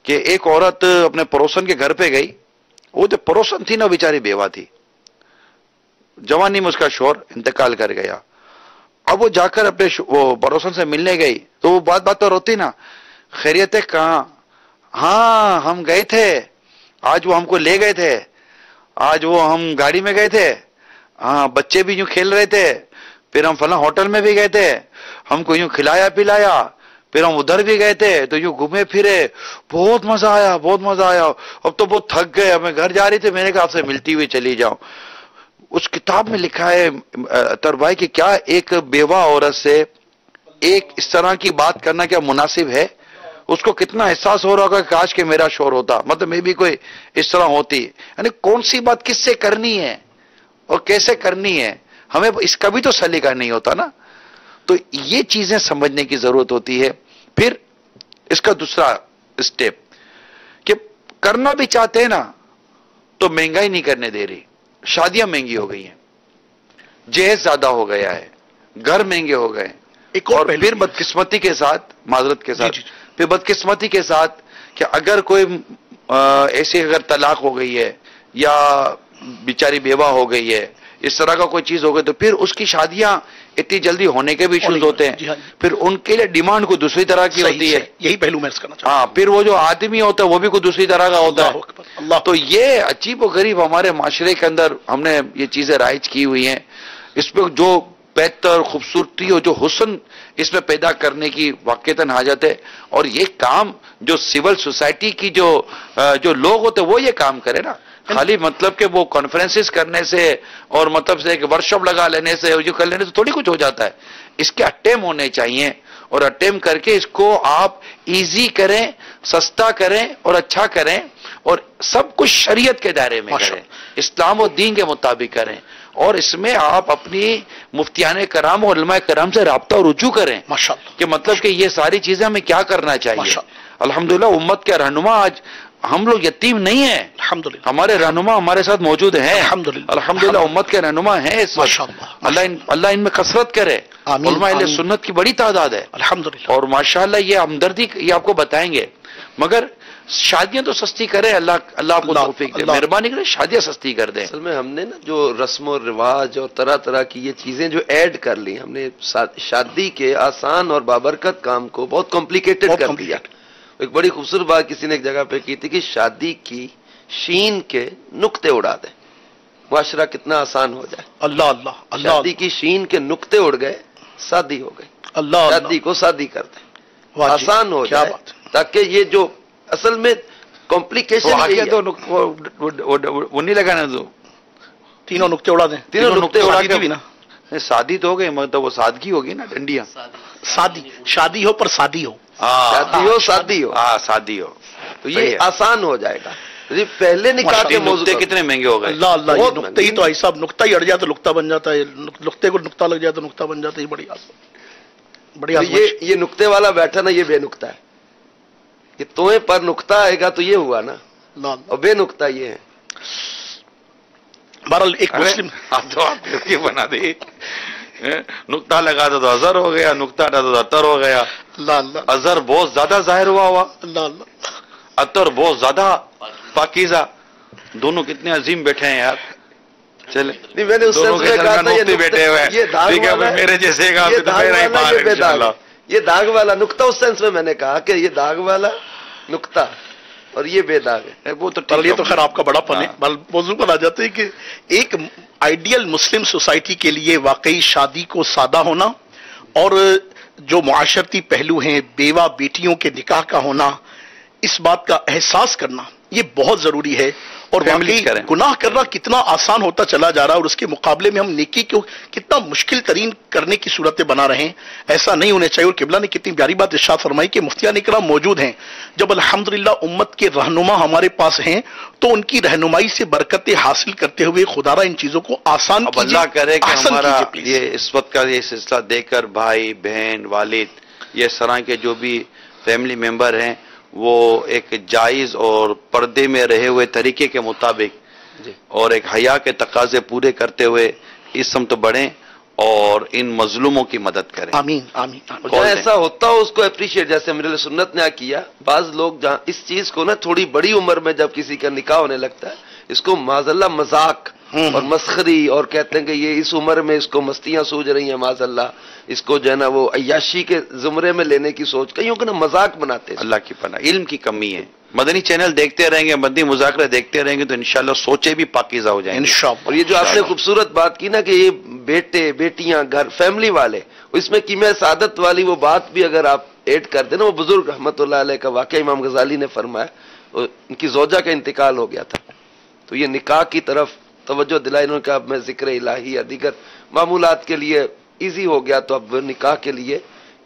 کہ ایک عورت اپنے پڑوسن کے گھر پہ گئی. وہ جو پڑوسن تھی نا بیچاری بیوہ تھی، جوانی میں اس کا شوہر انتقال کر گیا. اب وہ جا کر اپنے وہ پڑوسن سے ملنے گئی تو وہ بات پر ہوتی نا، خیریت ہے کہاں؟ ہاں ہم گئے تھے آج، وہ ہم کو لے گئے تھے آج، وہ ہم گاڑی میں گئے تھے، ہاں بچے بھی یوں کھیل رہے تھے، پھر ہم فلاں ہوٹل میں بھی گئے تھے، ہم کو یوں کھلایا پلایا، پھر ہم ادھر بھی گئے تھے تو یوں گھومے پھرے، بہت مزہ آیا بہت مزہ آیا. اب تو بہت تھک گئے، ہمیں گھر جا رہی تھی، میں نے کہا آپ سے ملتی ہوئی چلی جاؤں. اس کتاب میں لکھا ہے اطہر بھائی کہ کیا ایک بیوہ عورت سے ایک اس طرح کی بات کرنا کیا مناسب ہے؟ اس کو کتنا احساس ہو رہا ہوگا کہ کاش کہ میرا شوہر ہوتا، مطلب میں بھی کوئی اس طرح ہوتی. یعنی کون سی بات کس سے کرنی ہے اور کیسے کرنی ہے، ہمیں اس کا بھی تو سلیقہ نہیں ہوتا نا. تو یہ چیزیں سمجھنے کی ضرورت ہوتی ہے. پھر اس کا دوسرا اسٹیپ کہ کرنا بھی چاہتے ہیں نا تو مہنگائی نہیں کرنے دے رہی، شادیاں مہنگی ہو گئی ہیں، جہیز زیادہ ہو گیا ہے، گھر مہنگے ہو گئے. اور پھر بدقسمتی کے ساتھ، معذرت کے ساتھ، پھر بدقسمتی کے ساتھ کہ اگر کوئی ایسی اگر طلاق ہو گئی ہے یا بیچاری بیوہ ہو گئی ہے، اس طرح کا کوئی چیز ہو گئی، تو پھر اس کی شادیاں اتنی جلدی ہونے کے بھی ایشوز ہوتے ہیں. پھر ان کے لیے ڈیمانڈ کو دوسری طرح کی ہوتی ہے. یہی پہلو میں کرنا چاہتا ہوں. ہاں، پھر وہ جو آدمی ہوتا ہے وہ بھی کوئی دوسری طرح کا ہوتا ہے. تو یہ عجیب و غریب ہمارے معاشرے کے اندر ہم نے یہ چیزیں رائج کی ہوئی ہیں. اس پہ جو بہتر خوبصورتی اور جو حسن اس میں پیدا کرنے کی واقعتاً حاجت ہے. اور یہ کام جو سول سوسائٹی کی جو لوگ ہوتے ہیں وہ یہ کام کرے نا. خالی مطلب کہ وہ کانفرنسز کرنے سے اور مطلب سے ایک ورکشاپ لگا لینے سے جو کر لینے سے تھوڑی کچھ ہو جاتا ہے. اس کے اٹیم ہونے چاہیے اور اٹیم کر کے اس کو آپ ایزی کریں، سستا کریں اور اچھا کریں، اور سب کچھ شریعت کے دائرے میں کریں، اسلام و دین کے مطابق کریں. اور اس میں آپ اپنی مفتیان کرام اور علماء کرام سے رابطہ اور رجوع کریں کہ مطلب کہ یہ ساری چیزیں ہمیں کیا کرنا چاہیے. الحمدللہ امت کے رہنما آج ہم لوگ یتیم نہیں ہیں، ہمارے رہنما ہمارے ساتھ موجود ہیں. الحمدللہ امت کے رہنما ہیں اس وقت. اللہ ان میں کثرت کرے. علماء اہل سنت کی بڑی تعداد ہے اور ماشاءاللہ یہ ہمدردی یہ آپ کو بتائیں گے. مگر شادیاں تو سستی کرے، اللہ آپ کو توفیق دے، مہربانی کرے شادیاں سستی کر دیں. اصل میں ہم نے نا جو رسم و رواج اور طرح طرح کی یہ چیزیں جو ایڈ کر لی، ہم نے شادی کے آسان اور بابرکت کام کو بہت کمپلیکیٹڈ کر دیا. ایک بڑی خوبصورت بات کسی نے ایک جگہ پہ کی تھی کہ شادی کی شین کے نقطے اڑا دیں، معاشرہ کتنا آسان ہو جائے. اللہ اللہ اللہ. شادی کی شین کے نقطے اڑ گئے، شادی ہو گئی. اللہ شادی کو شادی کر دیں، آسان ہو جائے، تاکہ یہ جو اصل میں کمپلیکیشن وہ نہیں لگانا، دو تینوں نقطے اڑا دیں، تینوں نقطے اڑا کے بھی نا شادی تو ہو گئی، مطلب وہ سادگی ہوگی نا، ڈنڈیاں. شادی ہو پر شادی ہو، شادی ہو تو یہ آسان ہو جائے گا. پہلے نکاح کے موضوع کتنے مہنگے ہو گئے. اللہ اللہ. یہ نقطے ہی تو آئی صاحب، نقطہ ہی اڑ جائے تو نقطہ بن جاتا ہے، نقطے کو نقطہ لگ جائے تو نقطہ بن جاتا ہے. بڑی یہ نقطے والا بیٹھا نا، یہ بے نقطہ ہے. کہ تویں پر نقطہ آئے گا تو یہ ہوا نا، اور بے نقطہ یہ ہے. بہرحال ایک مسلم بنا دے، نقطہ لگا دو تو ازر ہو گیا، نقطہ ہٹا دو تو اتر ہو گیا. ازر بہت زیادہ ظاہر ہوا، اتر بہت زیادہ پاکیزہ. دونوں کتنے عظیم بیٹھے ہیں یار. چلے میں نے اس سے کہا تھا بیٹھے ہوئے میرے جیسے گا، یہ داغ والا نقطہ اس سینس میں نے کہا کہ یہ داغ والا نقطہ اور یہ بے داغ ہے. وہ تو یہ تو خیر آپ کا بڑا پن ہے. موضوع پر آ جاتے ہیں کہ ایک آئیڈیل مسلم سوسائٹی کے لیے واقعی شادی کو سادہ ہونا اور جو معاشرتی پہلو ہیں بیوہ بیٹیوں کے نکاح کا ہونا، اس بات کا احساس کرنا یہ بہت ضروری ہے. اور واقعی گناہ کرنا کتنا آسان ہوتا چلا جا رہا ہے اور اس کے مقابلے میں ہم نیکی کو کتنا مشکل ترین کرنے کی صورتیں بنا رہے ہیں. ایسا نہیں ہونا چاہیے. اور قبلہ نے کتنی پیاری بات ارشاد فرمائی کہ مفتیان اکرام موجود ہیں. جب الحمدللہ امت کے رہنما ہمارے پاس ہیں تو ان کی رہنمائی سے برکتیں حاصل کرتے ہوئے خدا را ان چیزوں کو آسان کیجیے. اللہ کرے کہ ہمارا یہ اس وقت کا یہ سلسلہ دیکھ کر بھائی بہن والد یہ اس طرح کے جو بھی فیملی ممبر ہیں وہ ایک جائز اور پردے میں رہے ہوئے طریقے کے مطابق اور ایک حیا کے تقاضے پورے کرتے ہوئے اس سمت بڑھیں اور ان مظلوموں کی مدد کریں. آمین آمین. جہاں ایسا ہوتا ہو اس کو اپریشیٹ، جیسے امیر سنت نے کیا. بعض لوگ جہاں اس چیز کو نا تھوڑی بڑی عمر میں جب کسی کا نکاح ہونے لگتا ہے اس کو معاذ اللہ مذاق اور مسخری اور کہتے ہیں کہ یہ اس عمر میں اس کو مستیاں سوج رہی ہیں، معاذ اللہ اس کو جو ہے نا وہ عیاشی کے زمرے میں لینے کی سوچ کئیوں کو نا مذاق بناتے ہیں. اللہ کی پناہ. علم کی کمی ہے. مدنی چینل دیکھتے رہیں گے، مدنی مذاکرہ دیکھتے رہیں گے تو انشاءاللہ سوچے بھی پاکیزہ ہو جائیں گے انشاءاللہ. اور یہ جو آپ نے خوبصورت بات کی نا کہ یہ بیٹے بیٹیاں گھر فیملی والے، اس میں کیمیا سعادت والی وہ بات بھی اگر آپ ایڈ کر دیں نا، وہ بزرگ رحمت اللہ علیہ کا واقعہ امام غزالی نے فرمایا، ان کی زوجہ کا انتقال ہو گیا تھا تو یہ نکاح کی طرف توجہ دلائی. انہوں نے کہا اب میں ذکر الہی یا دیگر معمولات کے لیے ایزی ہو گیا تو اب نکاح کے لیے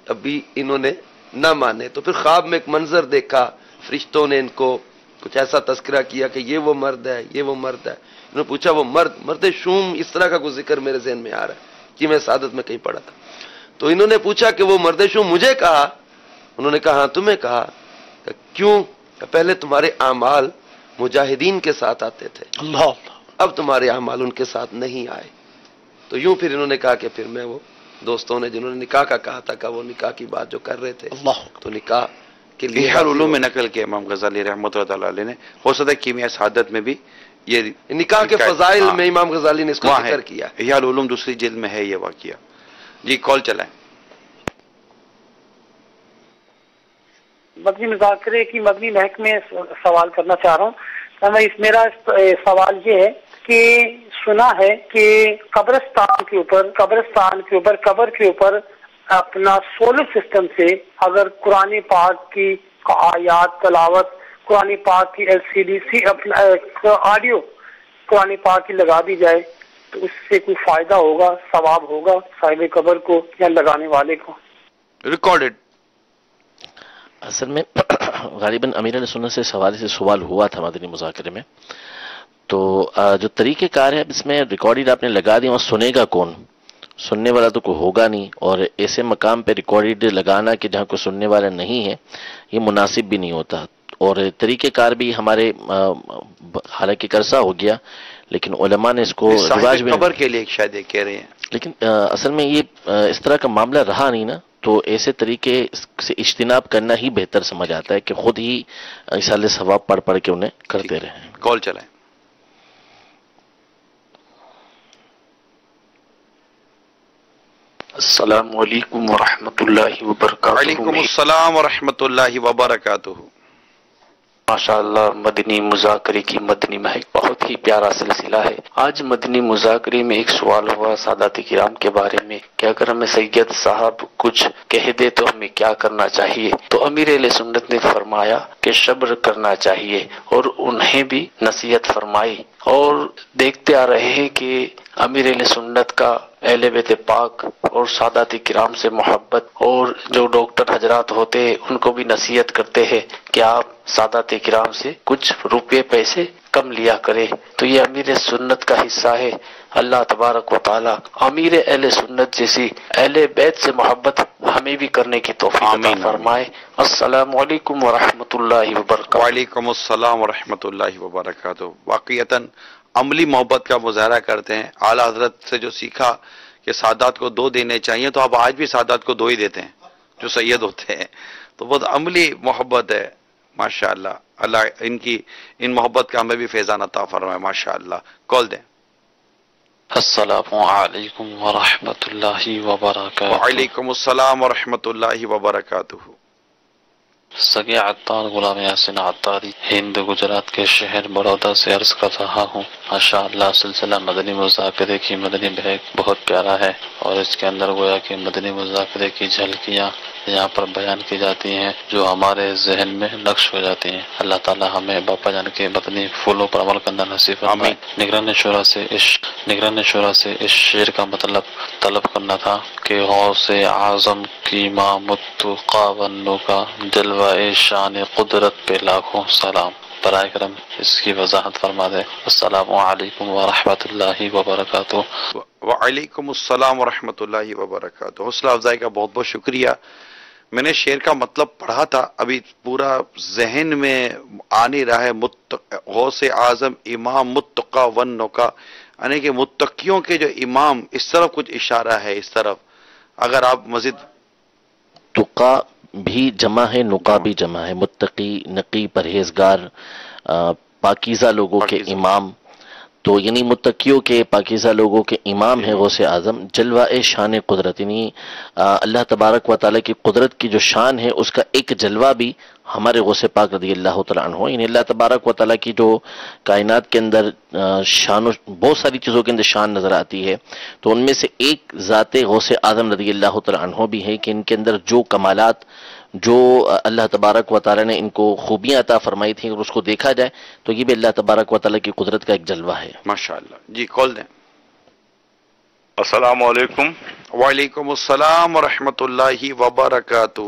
ابھی انہوں نے نہ مانے. تو پھر خواب میں ایک منظر دیکھا، فرشتوں نے ان کو کچھ ایسا تذکرہ کیا کہ یہ وہ مرد ہے یہ وہ مرد ہے. انہوں نے پوچھا وہ مرد شوم، اس طرح کا کوئی ذکر میرے ذہن میں آ رہا ہے کہ میں سعادت میں کہیں پڑھا تھا. تو انہوں نے پوچھا کہ وہ مرد شوم مجھے کہا؟ انہوں نے کہا ہاں تمہیں کہا. کیوں؟ پہلے تمہارے اعمال مجاہدین کے ساتھ آتے تھے، اللہ، اب تمہارے اعمال ان کے ساتھ نہیں آئے. تو یوں پھر انہوں نے کہا کہ پھر میں وہ دوستوں نے جنہوں نے نکاح کا کہا تھا کہ وہ نکاح کی بات جو کر رہے تھے تو نکاح کے لیے احیاء العلوم میں نقل کیا امام غزالی رحمۃ اللہ تعالی علیہ نے. ہو سکتا ہے کیمیا سعادت میں بھی یہ نکاح کے فضائل میں امام غزالی نے اس کو ذکر کیا. احیاء العلوم دوسری جلد میں ہے یہ واقعہ. جی کال چلائیں. مدنی مذاکرے کی مدنی محکمے سوال کرنا چاہ رہا ہوں. میرا سوال یہ ہے کہ سنا ہے کہ قبر کے اوپر اپنا سولر سسٹم سے اگر قرآن پاک کی آیات تلاوت، قرآن پاک کی LCD آڈیو قرآن پاک کی لگا دی جائے تو اس سے کوئی فائدہ ہوگا، ثواب ہوگا صاحب قبر کو یا لگانے والے کو؟ ریکارڈڈ. اصل میں غالباً امیر علیہ سنت سے سوال ہوا تھا مدنی مذاکرے میں. تو جو طریقہ کار ہے اس میں ریکارڈڈ آپ نے لگا دی اور سنے گا کون؟ سننے والا تو کوئی ہوگا نہیں. اور ایسے مقام پہ ریکارڈڈ لگانا کہ جہاں کوئی سننے والا نہیں ہے یہ مناسب بھی نہیں ہوتا. اور طریقہ کار بھی ہمارے حالانکہ عرصہ ہو گیا لیکن علماء نے اس کو رواج بھی خبر کے لیے شاید کہہ رہے ہیں، لیکن اصل میں یہ اس طرح کا معاملہ رہا نہیں نا. تو ایسے طریقے سے اجتناب کرنا ہی بہتر سمجھ آتا ہے کہ خود ہی ایصال ثواب پڑھ کے انہیں کرتے رہیں. کال چلائیں. السلام علیکم ورحمۃ اللہ وبرکاتہ. وعلیکم السلام ورحمۃ اللہ وبرکاتہ. ماشاء اللہ مدنی مذاکرے کی مدنی مہک بہت ہی پیارا سلسلہ ہے. آج مدنی مذاکرے میں ایک سوال ہوا سادات کرام کے بارے میں کہ اگر ہمیں سید صاحب کچھ کہہ دے تو ہمیں کیا کرنا چاہیے. تو امیر اہل سنت نے فرمایا کہ صبر کرنا چاہیے اور انہیں بھی نصیحت فرمائی. اور دیکھتے آ رہے ہیں کہ امیر اہل سنت کا اہل بیت پاک اور سادات کرام سے محبت، اور جو ڈاکٹر حضرات ہوتے ہیں ان کو بھی نصیحت کرتے ہیں کہ آپ سادات کرام سے کچھ روپے پیسے کم لیا کرے. تو یہ امیر سنت کا حصہ ہے. اللہ تبارک و تعالی امیر اہل سنت جیسی اہل بیت سے محبت ہمیں بھی کرنے کی توفیق عطا فرمائے. السلام علیکم ورحمۃ اللہ وبرکاتہ. وعلیکم السلام ورحمۃ اللہ وبرکاتہ. واقعتاً عملی محبت کا مظاہرہ کرتے ہیں. اعلیٰ حضرت سے جو سیکھا کہ سادات کو 2 دینے چاہیے تو آپ آج بھی سادات کو 2 ہی دیتے ہیں جو سید ہوتے ہیں. تو بہت عملی محبت ہے ماشاءاللہ. اللہ ان محبت کا ہمیں بھی فیضان عطا فرمائے ماشاءاللہ. کال دیں. السلام علیکم ورحمۃ اللہ وبرکاتہ. وعلیکم السلام ورحمۃ اللہ وبرکاتہ. سگے عطار غلام یاسین عطاری ہند گجرات کے شہر بڑودہ سے عرض کر رہا ہوں۔ ماشاء اللہ سلسلہ مدنی مذاکرے کی مدنی بحث بہت پیارا ہے، اور اس کے اندر گویا کہ مدنی مذاکرے کی جھلکیاں یہاں پر بیان کی جاتی ہیں جو ہمارے ذہن میں نقش ہو جاتی ہیں۔ اللہ تعالی ہمیں باپا جان کے مدنی پھولوں پر عمل کرنا نصیب فرمائے۔ نگران شورا سے اس شعر کا مطلب طلب کرنا تھا کہ غوث اعظم کی مامت قاونوں کا جلوہ شان قدرت پہ لاکھوں سلام۔ برائے کرم اس کی وضاحت فرما دے۔ السلام علیکم ورحمۃ اللہ وبرکاتہ۔ وعلیکم السلام ورحمۃ اللہ وبرکاتہ۔ حوصلہ افزائی کا بہت بہت شکریہ۔ میں نے شعر کا مطلب پڑھا تھا، ابھی پورا ذہن میں آ نہیں رہا ہے۔ غوث اعظم امام متقی والنقا، یعنی کہ متقیوں کے جو امام، اس طرف کچھ اشارہ ہے، اس طرف اگر آپ مزید۔ تقا بھی جمع ہے، نقا بھی جمع ہے، متقی، نقی، پرہیزگار، پاکیزہ لوگوں کے امام، تو یعنی متقیوں کے پاکیزہ لوگوں کے امام ہے غوث اعظم۔ جلوہ شان قدرت، یعنی اللہ تبارک و تعالیٰ کی قدرت کی جو شان ہے اس کا ایک جلوہ بھی ہمارے غوث پاک رضی اللہ تعالیٰ عنہ، یعنی اللہ تبارک و تعالیٰ کی جو کائنات کے اندر شان، بہت ساری چیزوں کے اندر شان نظر آتی ہے، تو ان میں سے ایک ذات غوث اعظم رضی اللہ تعالیٰ عنہ بھی ہے کہ ان کے اندر جو کمالات، جو اللہ تبارک و تعالیٰ نے ان کو خوبیاں عطا فرمائی تھیں، اگر اس کو دیکھا جائے تو یہ بھی اللہ تبارک و تعالیٰ کی قدرت کا ایک جلوہ ہے۔ ماشاءاللہ جی، کال دیں۔ السلام علیکم۔ وعلیکم السلام ورحمۃ اللہ وبرکاتہ۔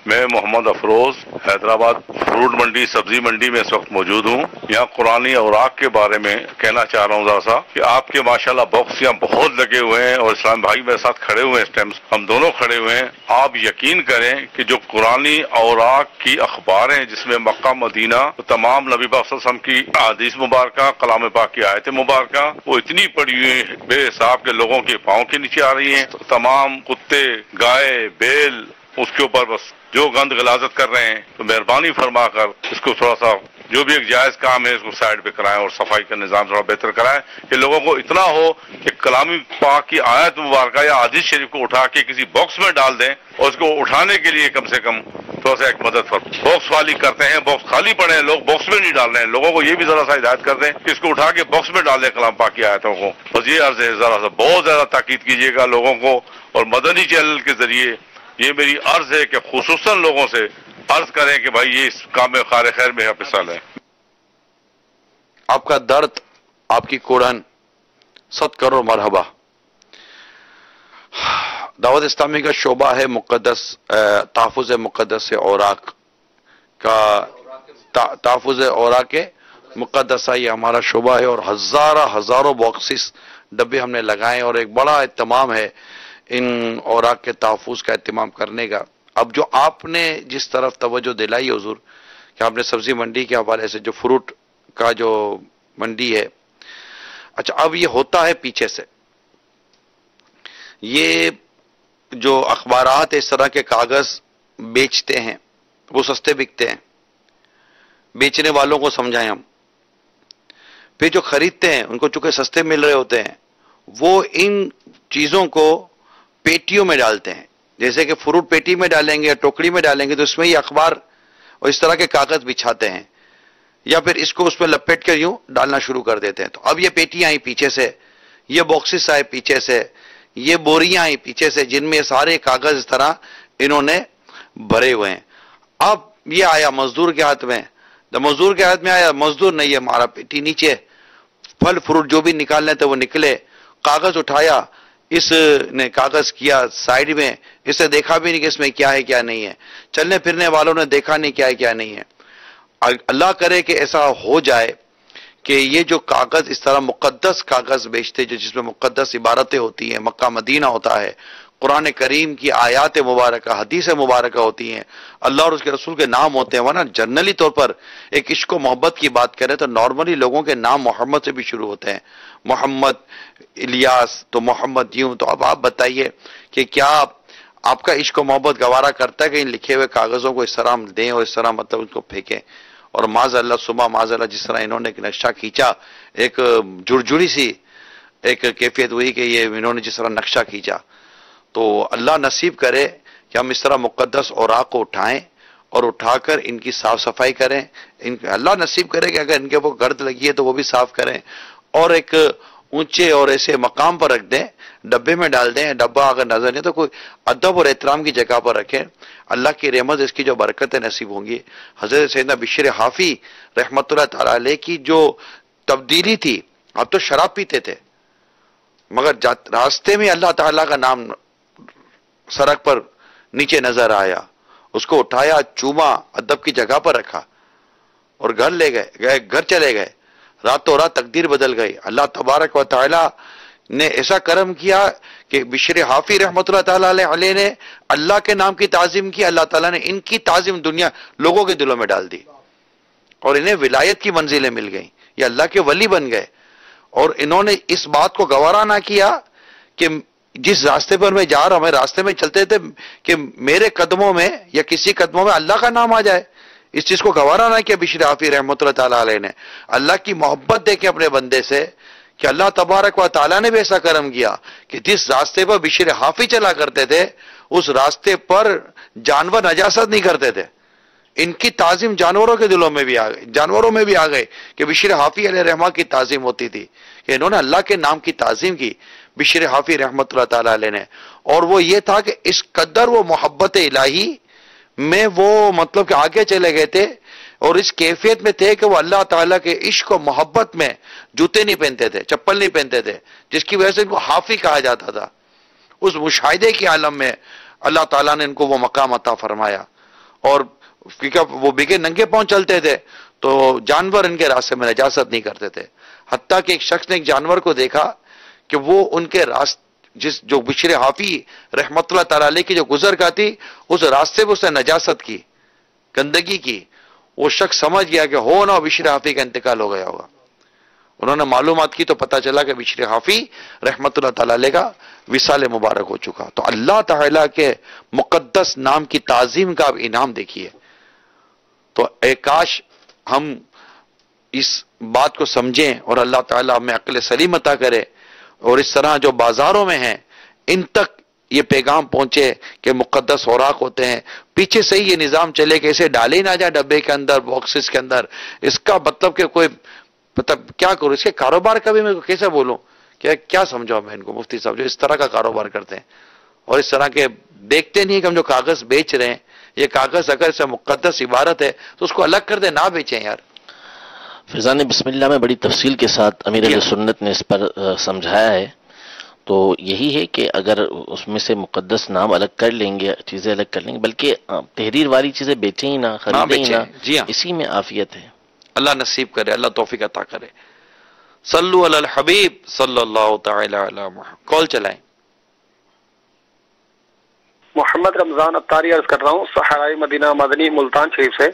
میں محمد افروز حیدرآباد فروٹ منڈی سبزی منڈی میں اس وقت موجود ہوں۔ یہاں قرآنی اوراق کے بارے میں کہنا چاہ رہا ہوں ذرا سا کہ آپ کے ماشاءاللہ باکس یہاں بہت لگے ہوئے ہیں، اور اسلام بھائی میرے ساتھ کھڑے ہوئے ہیں، اس ٹائم ہم دونوں کھڑے ہوئے ہیں۔ آپ یقین کریں کہ جو قرآنی اوراق کی اخبار ہیں جس میں مکہ مدینہ تمام نبی پاک صلی اللہ علیہ وسلم کی احادیث مبارکہ، کلام پاک کی آیت مبارکہ، وہ اتنی پڑی ہوئی بے حساب کے لوگوں کے پاؤں کے نیچے آ رہی ہیں۔ تمام کتے، گائے، بیل اس کے اوپر بس جو گند غلاظت کر رہے ہیں، تو مہربانی فرما کر اس کو تھوڑا سا، جو بھی ایک جائز کام ہے اس کو سائڈ پہ کرائیں، اور صفائی کا نظام تھوڑا بہتر کرائیں کہ لوگوں کو اتنا ہو کہ کلامی پاک کی آیت مبارکہ یا حدیث شریف کو اٹھا کے کسی باکس میں ڈال دیں، اور اس کو اٹھانے کے لیے کم سے کم تھوڑا سا ایک مدد باکس والی کرتے ہیں، باکس خالی پڑے ہیں، لوگ باکس میں نہیں ڈال رہے ہیں، لوگوں کو یہ بھی ذرا سا ہدایت کر دیں کہ اس کو اٹھا کے باکس میں ڈال دیں کلام پاک کی آیتوں کو۔ بس یہ عرض ہے، ذرا سا بہت زیادہ تاکید کیجیے گا لوگوں کو، اور مدنی چینل کے ذریعے یہ میری عرض ہے کہ خصوصاً لوگوں سے عرض کریں کہ بھائی یہ اس کام میں خیر میں حصہ لیں۔ آپ کا درد، آپ کی کوڑھن 100 کروڑ مرحبا۔ دعوت اسلامی کا شعبہ ہے مقدس تحفظ مقدس اوراق کا، تحفظ اوراق مقدسہ، یہ ہمارا شعبہ ہے، اور ہزاروں باکسز ڈبے ہم نے لگائے، اور ایک بڑا اہتمام ہے ان اوراق کے تحفظ کا اہتمام کرنے کا۔ اب جو آپ نے جس طرف توجہ دلائی حضور کہ آپ نے سبزی منڈی کے حوالے سے جو فروٹ کا جو منڈی ہے، اچھا اب یہ ہوتا ہے پیچھے سے، یہ جو اخبارات اس طرح کے کاغذ بیچتے ہیں وہ سستے بکتے ہیں، بیچنے والوں کو سمجھائیں ہم، پھر جو خریدتے ہیں ان کو چونکہ سستے مل رہے ہوتے ہیں، وہ ان چیزوں کو پیٹیوں میں ڈالتے ہیں، جیسے کہ فروٹ پیٹی میں ڈالیں گے یا ٹوکری میں ڈالیں گے تو اس میں یہ اخبار اور اس طرح کے کاغذ بچھاتے ہیں، یا پھر اس کو اس میں لپیٹ کر یوں ڈالنا شروع کر دیتے ہیں۔ تو اب یہ پیٹیاں آئی پیچھے سے، یہ باکسز آئے پیچھے سے، یہ بوریاں آئی پیچھے سے، جن میں سارے کاغذ اس طرح انہوں نے بھرے ہوئے ہیں۔ اب یہ آیا مزدور کے ہاتھ میں، جب مزدور کے ہاتھ میں آیا، مزدور نہیں ہے ہمارا، پیٹی نیچے، پھل فروٹ جو بھی نکالنے تھے وہ نکلے، کاغذ اٹھایا، اس نے کاغذ کیا سائیڈ میں، اس نے دیکھا بھی نہیں کہ اس میں کیا ہے کیا نہیں ہے، چلنے پھرنے والوں نے دیکھا نہیں کیا ہے کیا نہیں ہے۔ اللہ کرے کہ ایسا ہو جائے کہ یہ جو کاغذ اس طرح مقدس کاغذ بیچتے جو جس میں مقدس عبارتیں ہوتی ہیں، مکہ مدینہ ہوتا ہے، قرآن کریم کی آیات مبارکہ، حدیث مبارکہ ہوتی ہیں، اللہ اور اس کے رسول کے نام ہوتے ہیں، ورنہ جنرلی طور پر ایک عشق و محبت کی بات کریں تو نارملی لوگوں کے نام محمد سے بھی شروع ہوتے ہیں، محمد، الیاس، تو محمد یوں۔ تو اب آپ بتائیے کہ کیا آپ کا عشق و محبت گوارا کرتا ہے کہ ان لکھے ہوئے کاغذوں کو اس طرح ہم دیں اور اس طرح مطلب ان کو پھینکیں؟ اور معاذ اللہ صبح معاذ اللہ جس طرح انہوں نے ایک نقشہ کھینچا، ایک جڑجڑی سی ایک کیفیت ہوئی کہ یہ انہوں نے جس طرح نقشہ کھینچا، تو اللہ نصیب کرے کہ ہم اس طرح مقدس اوراق کو اٹھائیں اور اٹھا کر ان کی صاف صفائی کریں. اللہ نصیب کرے کہ اگر ان کے اوپر گرد لگی ہے تو وہ بھی صاف کریں, اور ایک اونچے اور ایسے مقام پر رکھ دیں, ڈبے میں ڈال دیں. ڈبہ اگر نظر نہیں تو کوئی ادب اور احترام کی جگہ پر رکھیں. اللہ کی رحمت اس کی جو برکتیں نصیب ہوں گی. حضرت سیدنا بشر حافی رحمۃ اللہ تعالی علیہ کی جو تبدیلی تھی, اب تو شراب پیتے تھے مگر راستے میں اللہ تعالیٰ کا نام سڑک پر نیچے نظر آیا, اس کو اٹھایا, چوما, ادب کی جگہ پر رکھا اور گھر لے گئے, گھر چلے گئے. راتوں رات تقدیر بدل گئی. اللہ تبارک و تعالی نے ایسا کرم کیا کہ بشر حافی رحمۃ اللہ تعالی علیہ نے اللہ کے نام کی تعظیم کی. اللہ تعالیٰ نے ان کی تعظیم دنیا لوگوں کے دلوں میں ڈال دی اور انہیں ولایت کی منزلیں مل گئیں. یہ اللہ کے ولی بن گئے. اور انہوں نے اس بات کو گوارا نہ کیا کہ جس راستے پر میں جا رہا ہوں, میں راستے میں چلتے تھے کہ میرے قدموں میں یا کسی قدموں میں اللہ کا نام آ جائے. اس چیز کو گوارا نہ کیا بشر حافی رحمۃ اللہ تعالی علیہ نے. اللہ کی محبت دیکھے اپنے بندے سے کہ اللہ تبارک و تعالیٰ نے بھی ایسا کرم کیا کہ جس راستے پر بشر حافی چلا کرتے تھے اس راستے پر جانور نجاست نہیں کرتے تھے. ان کی تعظیم جانوروں کے دلوں میں بھی آ گئی, جانوروں میں بھی آ گئے کہ بشر حافی علیہ رحمہ کی تعظیم ہوتی تھی, کہ انہوں نے اللہ کے نام کی تعظیم کی بشر حافی رحمۃ اللہ تعالی علیہ نے. اور وہ یہ تھا کہ اس قدر وہ محبت الہی میں وہ مطلب کہ آگے چلے گئے تھے اور اس کیفیت میں تھے کہ وہ اللہ تعالیٰ کے عشق و محبت میں جوتے نہیں پہنتے تھے, چپل نہیں پہنتے تھے, جس کی وجہ سے ان کو حافی کہا جاتا تھا. اس مشاہدے کے عالم میں اللہ تعالیٰ نے ان کو وہ مقام عطا فرمایا. اور کیونکہ وہ بگے ننگے پاؤں چلتے تھے تو جانور ان کے راستے میں نجاست نہیں کرتے تھے. حتیٰ کہ ایک شخص نے ایک جانور کو دیکھا کہ وہ ان کے جو بشر حافی رحمۃ اللہ تعالی علیہ کی جو گزر کا تھی اس راستے میں اس نے نجاست کی, گندگی کی. وہ شخص سمجھ گیا کہ ہو نہ بشر حافی کا انتقال ہو گیا ہوگا. انہوں نے معلومات کی تو پتہ چلا کہ بشر حافی رحمۃ اللہ تعالی علیہ کا وصال مبارک ہو چکا. تو اللہ تعالیٰ کے مقدس نام کی تعظیم کا اب انعام دیکھیے. تو اے کاش ہم اس بات کو سمجھیں اور اللہ تعالیٰ ہمیں عقل سلیم عطا کرے, اور اس طرح جو بازاروں میں ہیں ان تک یہ پیغام پہنچے کہ مقدس اوراق ہوتے ہیں. پیچھے سے ہی یہ نظام چلے کہ اسے ڈالے نہ جائے ڈبے کے اندر, باکسز کے اندر. اس کا مطلب کہ کوئی مطلب کیا کروں, اس کے کاروبار کا بھی میں کیسے بولوں, کیا سمجھو میں ان کو مفتی صاحب جو اس طرح کا کاروبار کرتے ہیں اور اس طرح کے دیکھتے نہیں کہ ہم جو کاغذ بیچ رہے ہیں یہ کاغذ اگر سے مقدس عبارت ہے تو اس کو الگ کر دیں, نہ بیچیں یار. فیضان بسم اللہ میں بڑی تفصیل کے ساتھ امیر اہل سنت نے اس پر سمجھایا ہے. تو یہی ہے کہ اگر اس میں سے مقدس نام الگ کر لیں گے, چیزیں الگ کر لیں گے, بلکہ تحریر والی چیزیں بیچیں ہی نہ, خریدیں ہی نہ, جی ہاں, اسی میں عافیت ہے. اللہ نصیب کرے, اللہ توفیق عطا کرے. صلو علی الحبیب صلی اللہ تعالی علی محمد. کال چلائیں. محمد رمضان اتاری عرض کر رہا ہوں, صحرائے مدینہ مدنی ملتان شریف سے.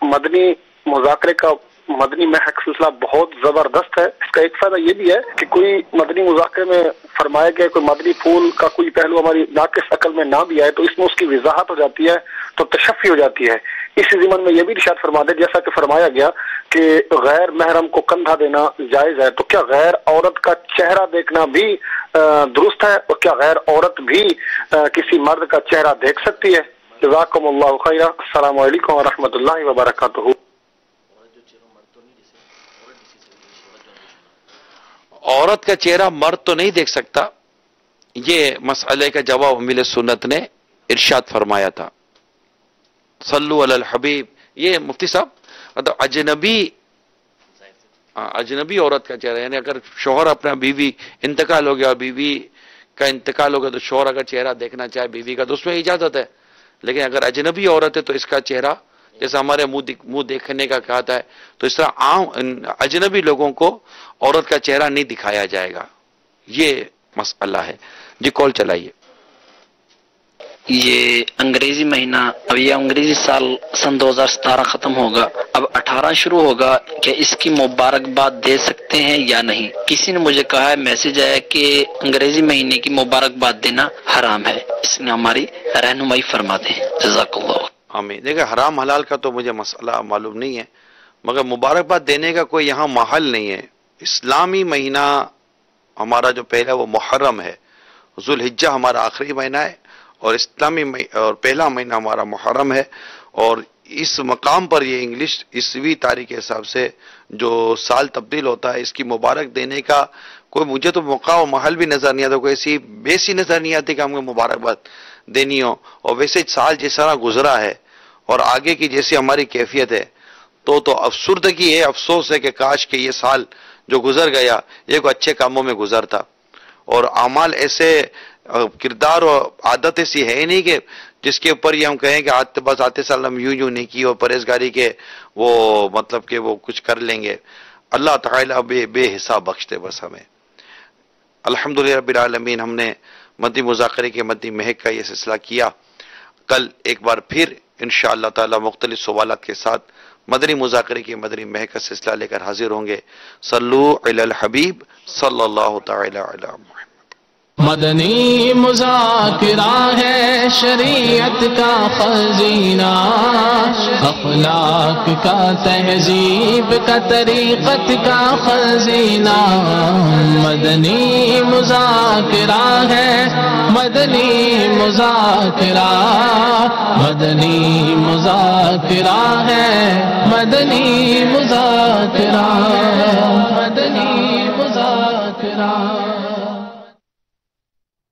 مدنی مذاکرے کا مدنی محک سلسلہ بہت زبردست ہے. اس کا ایک فائدہ یہ بھی ہے کہ کوئی مدنی مذاکرے میں فرمایا گیا کوئی مدنی پھول کا کوئی پہلو ہماری ناقص عقل میں نہ بھی آئے تو اس میں اس کی وضاحت ہو جاتی ہے, تو تشفی ہو جاتی ہے. اسی ضمن میں یہ بھی ارشاد فرما دے جیسا کہ فرمایا گیا کہ غیر محرم کو کندھا دینا جائز ہے, تو کیا غیر عورت کا چہرہ دیکھنا بھی درست ہے, اور کیا غیر عورت بھی کسی مرد کا چہرہ دیکھ سکتی ہے؟ جزاکم اللہ خیرہ. السلام علیکم ورحمۃ اللہ وبرکاتہ. عورت کا چہرہ مرد تو نہیں دیکھ سکتا, یہ مسئلے کا جواب امیر سنت نے ارشاد فرمایا تھا. صلو علی الحبیب. یہ مفتی صاحب اجنبی عورت کا چہرہ, یعنی اگر شوہر اپنا بیوی انتقال ہو گیا اور بیوی کا انتقال ہو گیا تو شوہر اگر چہرہ دیکھنا چاہے بیوی کا تو اس میں اجازت ہے. لیکن اگر اجنبی عورت ہے تو اس کا چہرہ جیسے ہمارے منہ دیکھنے کا کہتا ہے تو اس طرح عام اجنبی لوگوں کو عورت کا چہرہ نہیں دکھایا جائے گا. یہ مسئلہ ہے. جی کال چلائیے. یہ انگریزی مہینہ اب یہ انگریزی سال سن 2017 ختم ہوگا, اب 18 شروع ہوگا, کیا اس کی مبارکباد دے سکتے ہیں یا نہیں؟ کسی نے مجھے کہا ہے, میسج آیا کہ انگریزی مہینے کی مبارکباد دینا حرام ہے, اس میں ہماری رہنمائی فرما دیں. جزاک اللہ. آمین. دیکھیں حرام حلال کا تو مجھے مسئلہ معلوم نہیں ہے, مگر مبارکباد دینے کا کوئی یہاں محل نہیں ہے. اسلامی مہینہ ہمارا جو پہلا وہ محرم ہے, ذوالحجہ ہمارا آخری مہینہ ہے, اور اسلامی اور پہلا مہینہ ہمارا محرم ہے, اور اس مقام پر یہ انگلش عیسوی تاریخ کے حساب سے جو سال تبدیل ہوتا ہے اس کی مبارک دینے کا کوئی مجھے تو موقع و محل بھی نظر نہیں آتا، کوئی ایسی بیسی نظر نہیں آتی کہ ہم کو مبارکباد دینی ہو. اور ویسے سال جس طرح گزرا ہے اور آگے کی جیسی ہماری کیفیت ہے تو افسردگی ہے، افسوس ہے کہ کاش کہ یہ سال جو گزر گیا یہ کوئی اچھے کاموں میں گزرتا. اور اعمال ایسے کردار اور عادت ایسی ہے ہی نہیں کہ جس کے اوپر یہ ہم کہیں کہ بس آتے سال ہم یوں نہیں کی اور پرہیزگاری کے وہ مطلب کہ وہ کچھ کر لیں گے. اللہ تعالیٰ بے حساب بخش دے بس ہمیں. الحمدللہ رب العالمین ہم نے مدنی مذاکرے کے مدنی مہک کا یہ سلسلہ کیا. کل ایک بار پھر انشاءاللہ تعالی مختلف سوالات کے ساتھ مدنی مذاکرے کی مدنی مہک کا سلسلہ لے کر حاضر ہوں گے. صلو علی الحبیب صلی اللہ تعالی علی محمد. مدنی مذاکرہ ہے شریعت کا خزینہ، اخلاق کا تہذیب کا طریقت کا خزینہ. مدنی مذاکرہ ہے، مدنی مذاکرہ، مدنی مذاکرہ ہے، مدنی مذاکرہ، مدنی مذاکرہ.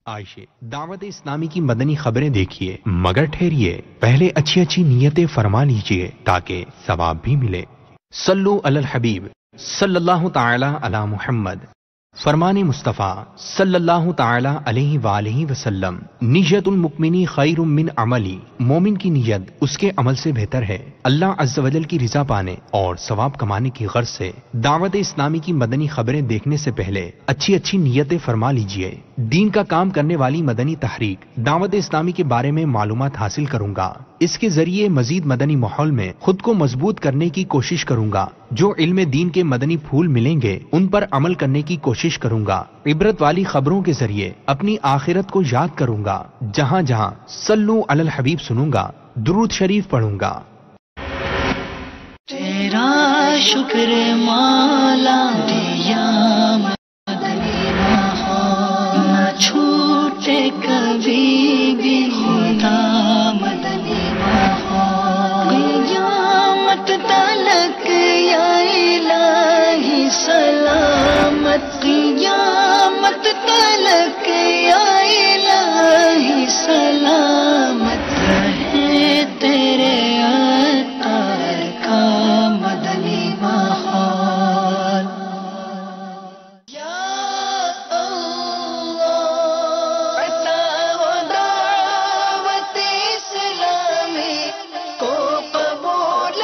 عائشہ دعوت اسلامی کی مدنی خبریں دیکھیے مگر ٹھہریے، پہلے اچھی اچھی نیتیں فرما لیجئے تاکہ ثواب بھی ملے. صلو علی الحبیب صلی اللہ تعالی علی محمد. فرمان مصطفیٰ صلی اللہ تعالی علیہ وآلہ وسلم، نیت المؤمنی خیر من عملی، مومن کی نیت اس کے عمل سے بہتر ہے. اللہ عز و جل کی رضا پانے اور ثواب کمانے کی غرض سے دعوت اسلامی کی مدنی خبریں دیکھنے سے پہلے اچھی اچھی نیتیں فرما لیجئے. دین کا کام کرنے والی مدنی تحریک دعوت اسلامی کے بارے میں معلومات حاصل کروں گا. اس کے ذریعے مزید مدنی ماحول میں خود کو مضبوط کرنے کی کوشش کروں گا. جو علم دین کے مدنی پھول ملیں گے ان پر عمل کرنے کی کوشش کروں گا. عبرت والی خبروں کے ذریعے اپنی آخرت کو یاد کروں گا. جہاں جہاں صلو علی الحبیب سنوں گا درود شریف پڑھوں گا. تیرا شکر مولا دیا مدنی ماحول، نہ چھوٹے کبھی بھی خدا مدنی ماحول. قیامت تلک یا الہی سلامت، قیامت تلک یا الہی سلامت رہے تیرے عطار کا مدنی ماحول. یا اللہ عطا و دعوت اسلامی کو قبول.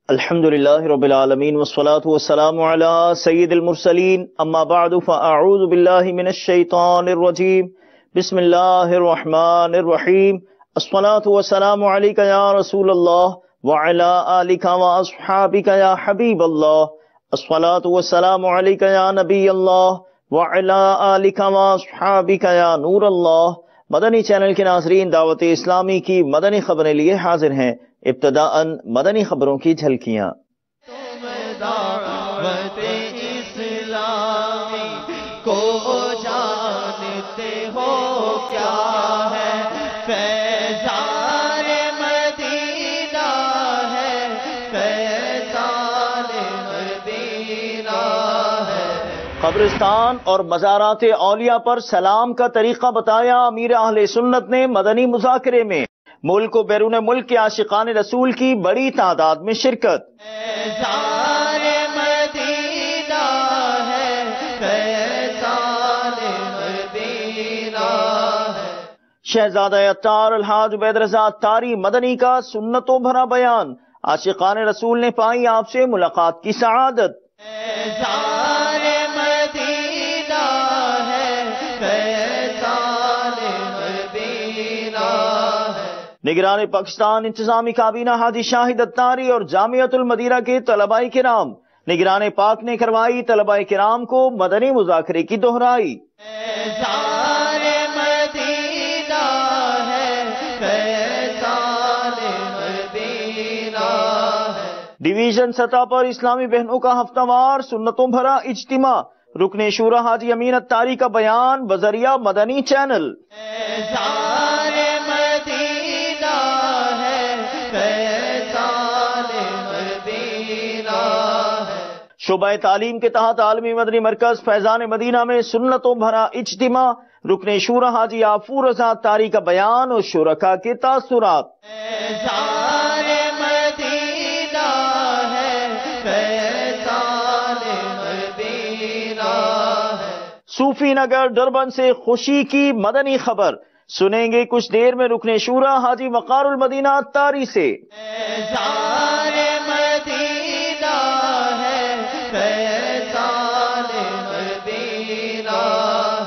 الحمدللہ رب العالمین والصلاة والسلام علی سید المرسلین. اما بعد فاعوذ باللہ من الشیطان الرجیم. بسم اللہ الرحمن الرحیم. الصلاة والسلام علیک یا رسول اللہ وعلی آلک واصحابک یا حبیب اللہ. الصلاة والسلام علیک یا نبی اللہ وعلی آلک واصحابک یا نور اللہ. مدنی چینل کے ناظرین، دعوت اسلامی کی مدنی خبریں لیے حاضر ہیں. ابتداءً مدنی خبروں کی جھلکیاں. دعوت اسلامی کو جانتے ہو کیا ہے، فیضان مدینہ ہے، فیضان مدینہ ہے. قبرستان اور مزارات اولیاء پر سلام کا طریقہ بتایا امیر اہل سنت نے مدنی مذاکرے میں. ملک و بیرون ملک کے عاشقان رسول کی بڑی تعداد میں شرکت. فیضان مدینہ ہے، فیضان مدینہ ہے. شہزادہ عطار الحاج عبید رضا عطاری مدنی کا سنتوں بھرا بیان. عاشقان رسول نے پائی آپ سے ملاقات کی سعادت. فیضان مدینہ ہے، فیضان مدینہ ہے. نگران پاکستان انتظامی کابینہ حاجی شاہد عطاری اور جامعۃ المدینہ کے طلباء کرام. نگران پاک نے کروائی طلباء کرام کو مدنی مذاکرے کی دہرائی. فیضان مدینہ ہے، فیضان مدینہ ہے. ڈویژن سطح پر اسلامی بہنوں کا ہفتہ وار سنتوں بھرا اجتماع. رکن شورا حاجی امین عطاری کا بیان بذریعہ مدنی چینل. فیضان مدینہ ہے، شعبہ تعلیم کے تحت عالمی مدنی مرکز فیضان مدینہ میں سنتوں بھرا اجتماع، رکن شورا حاجی عفور رضا اتاری کا بیان اور شرکاء کے تاثرات۔ فیضان مدینہ ہے، فیضان مدینہ ہے۔ صوفی نگر ڈربن سے خوشی کی مدنی خبر سنیں گے کچھ دیر میں رکن شورا حاجی وقار المدینہ اتاری سے۔ فیضان مدینہ ہے، فیضان مدینہ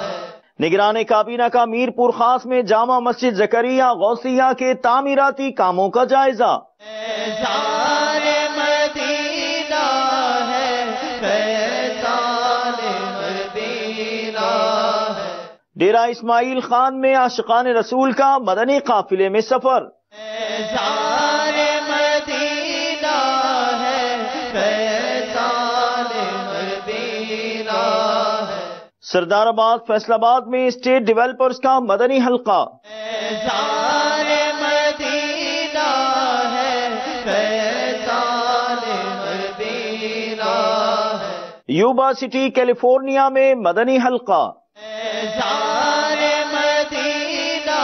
ہے۔ نگران کابینہ کا میرپور خاص میں جامع مسجد زکریا غوثیہ کے تعمیراتی کاموں کا جائزہ۔ فیضان مدینہ ہے، فیضان مدینہ ہے۔ ڈیرہ اسماعیل خان میں عاشقان رسول کا مدنی قافلے میں سفر۔ فیضان مدینہ ہے، فیضان مدینہ ہے۔ سردار آباد فیصل آباد میں اسٹیٹ ڈیولپرز کا مدنی حلقہ۔ فیضان مدینہ ہے، فیضان مدینہ ہے۔ یوبا سٹی کیلیفورنیا میں مدنی حلقہ۔ فیضان مدینہ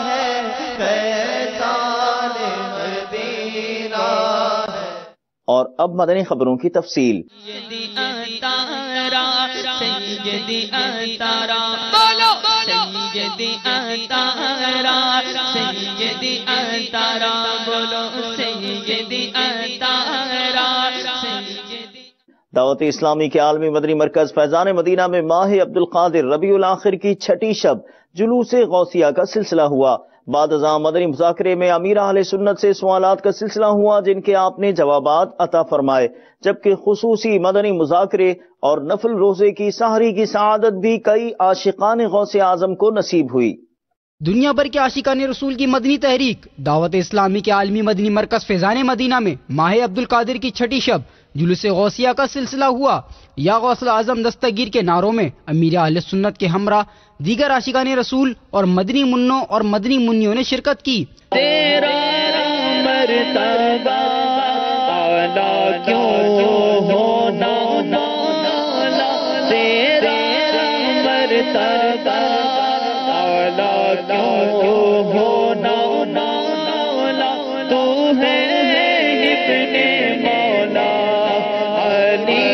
ہے، فیضان مدینہ ہے۔ اور اب مدنی خبروں کی تفصیل۔ سیدی اتارا سیدی اتارا بولو سیدی اتارا سیدی اتارا بولو سیدی اتارا سیدی۔ دعوت اسلامی کے عالمی مدنی مرکز فیضان مدینہ میں ماہ عبد القادر ربیع الاخر کی چھٹی شب جلوس غوثیہ کا سلسلہ ہوا۔ بعد ازاں مدنی مذاکرے میں امیر اہل سنت سے سوالات کا سلسلہ ہوا جن کے آپ نے جوابات عطا فرمائے، جبکہ خصوصی مدنی مذاکرے اور نفل روزے کی سحری کی سعادت بھی کئی عاشقان غوث اعظم کو نصیب ہوئی۔ دنیا بھر کے عاشقان رسول کی مدنی تحریک دعوت اسلامی کے عالمی مدنی مرکز فیضان مدینہ میں ماہ عبد القادر کی چھٹی شب جلوس غوثیہ کا سلسلہ ہوا۔ یا غوث اعظم دستگیر کے نعروں میں امیر اہل سنت کے ہمراہ دیگر عاشقان رسول اور مدنی منوں اور مدنی منیوں نے شرکت کی۔ تیرا مرتبہ اعلیٰ کیوں ہونا مولا، تیرا مرتبہ اعلیٰ کیوں ہونا مولا، تو ہے ابن مولا علی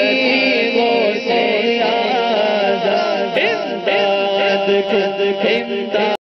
غوث اعظم، امداد خود امداد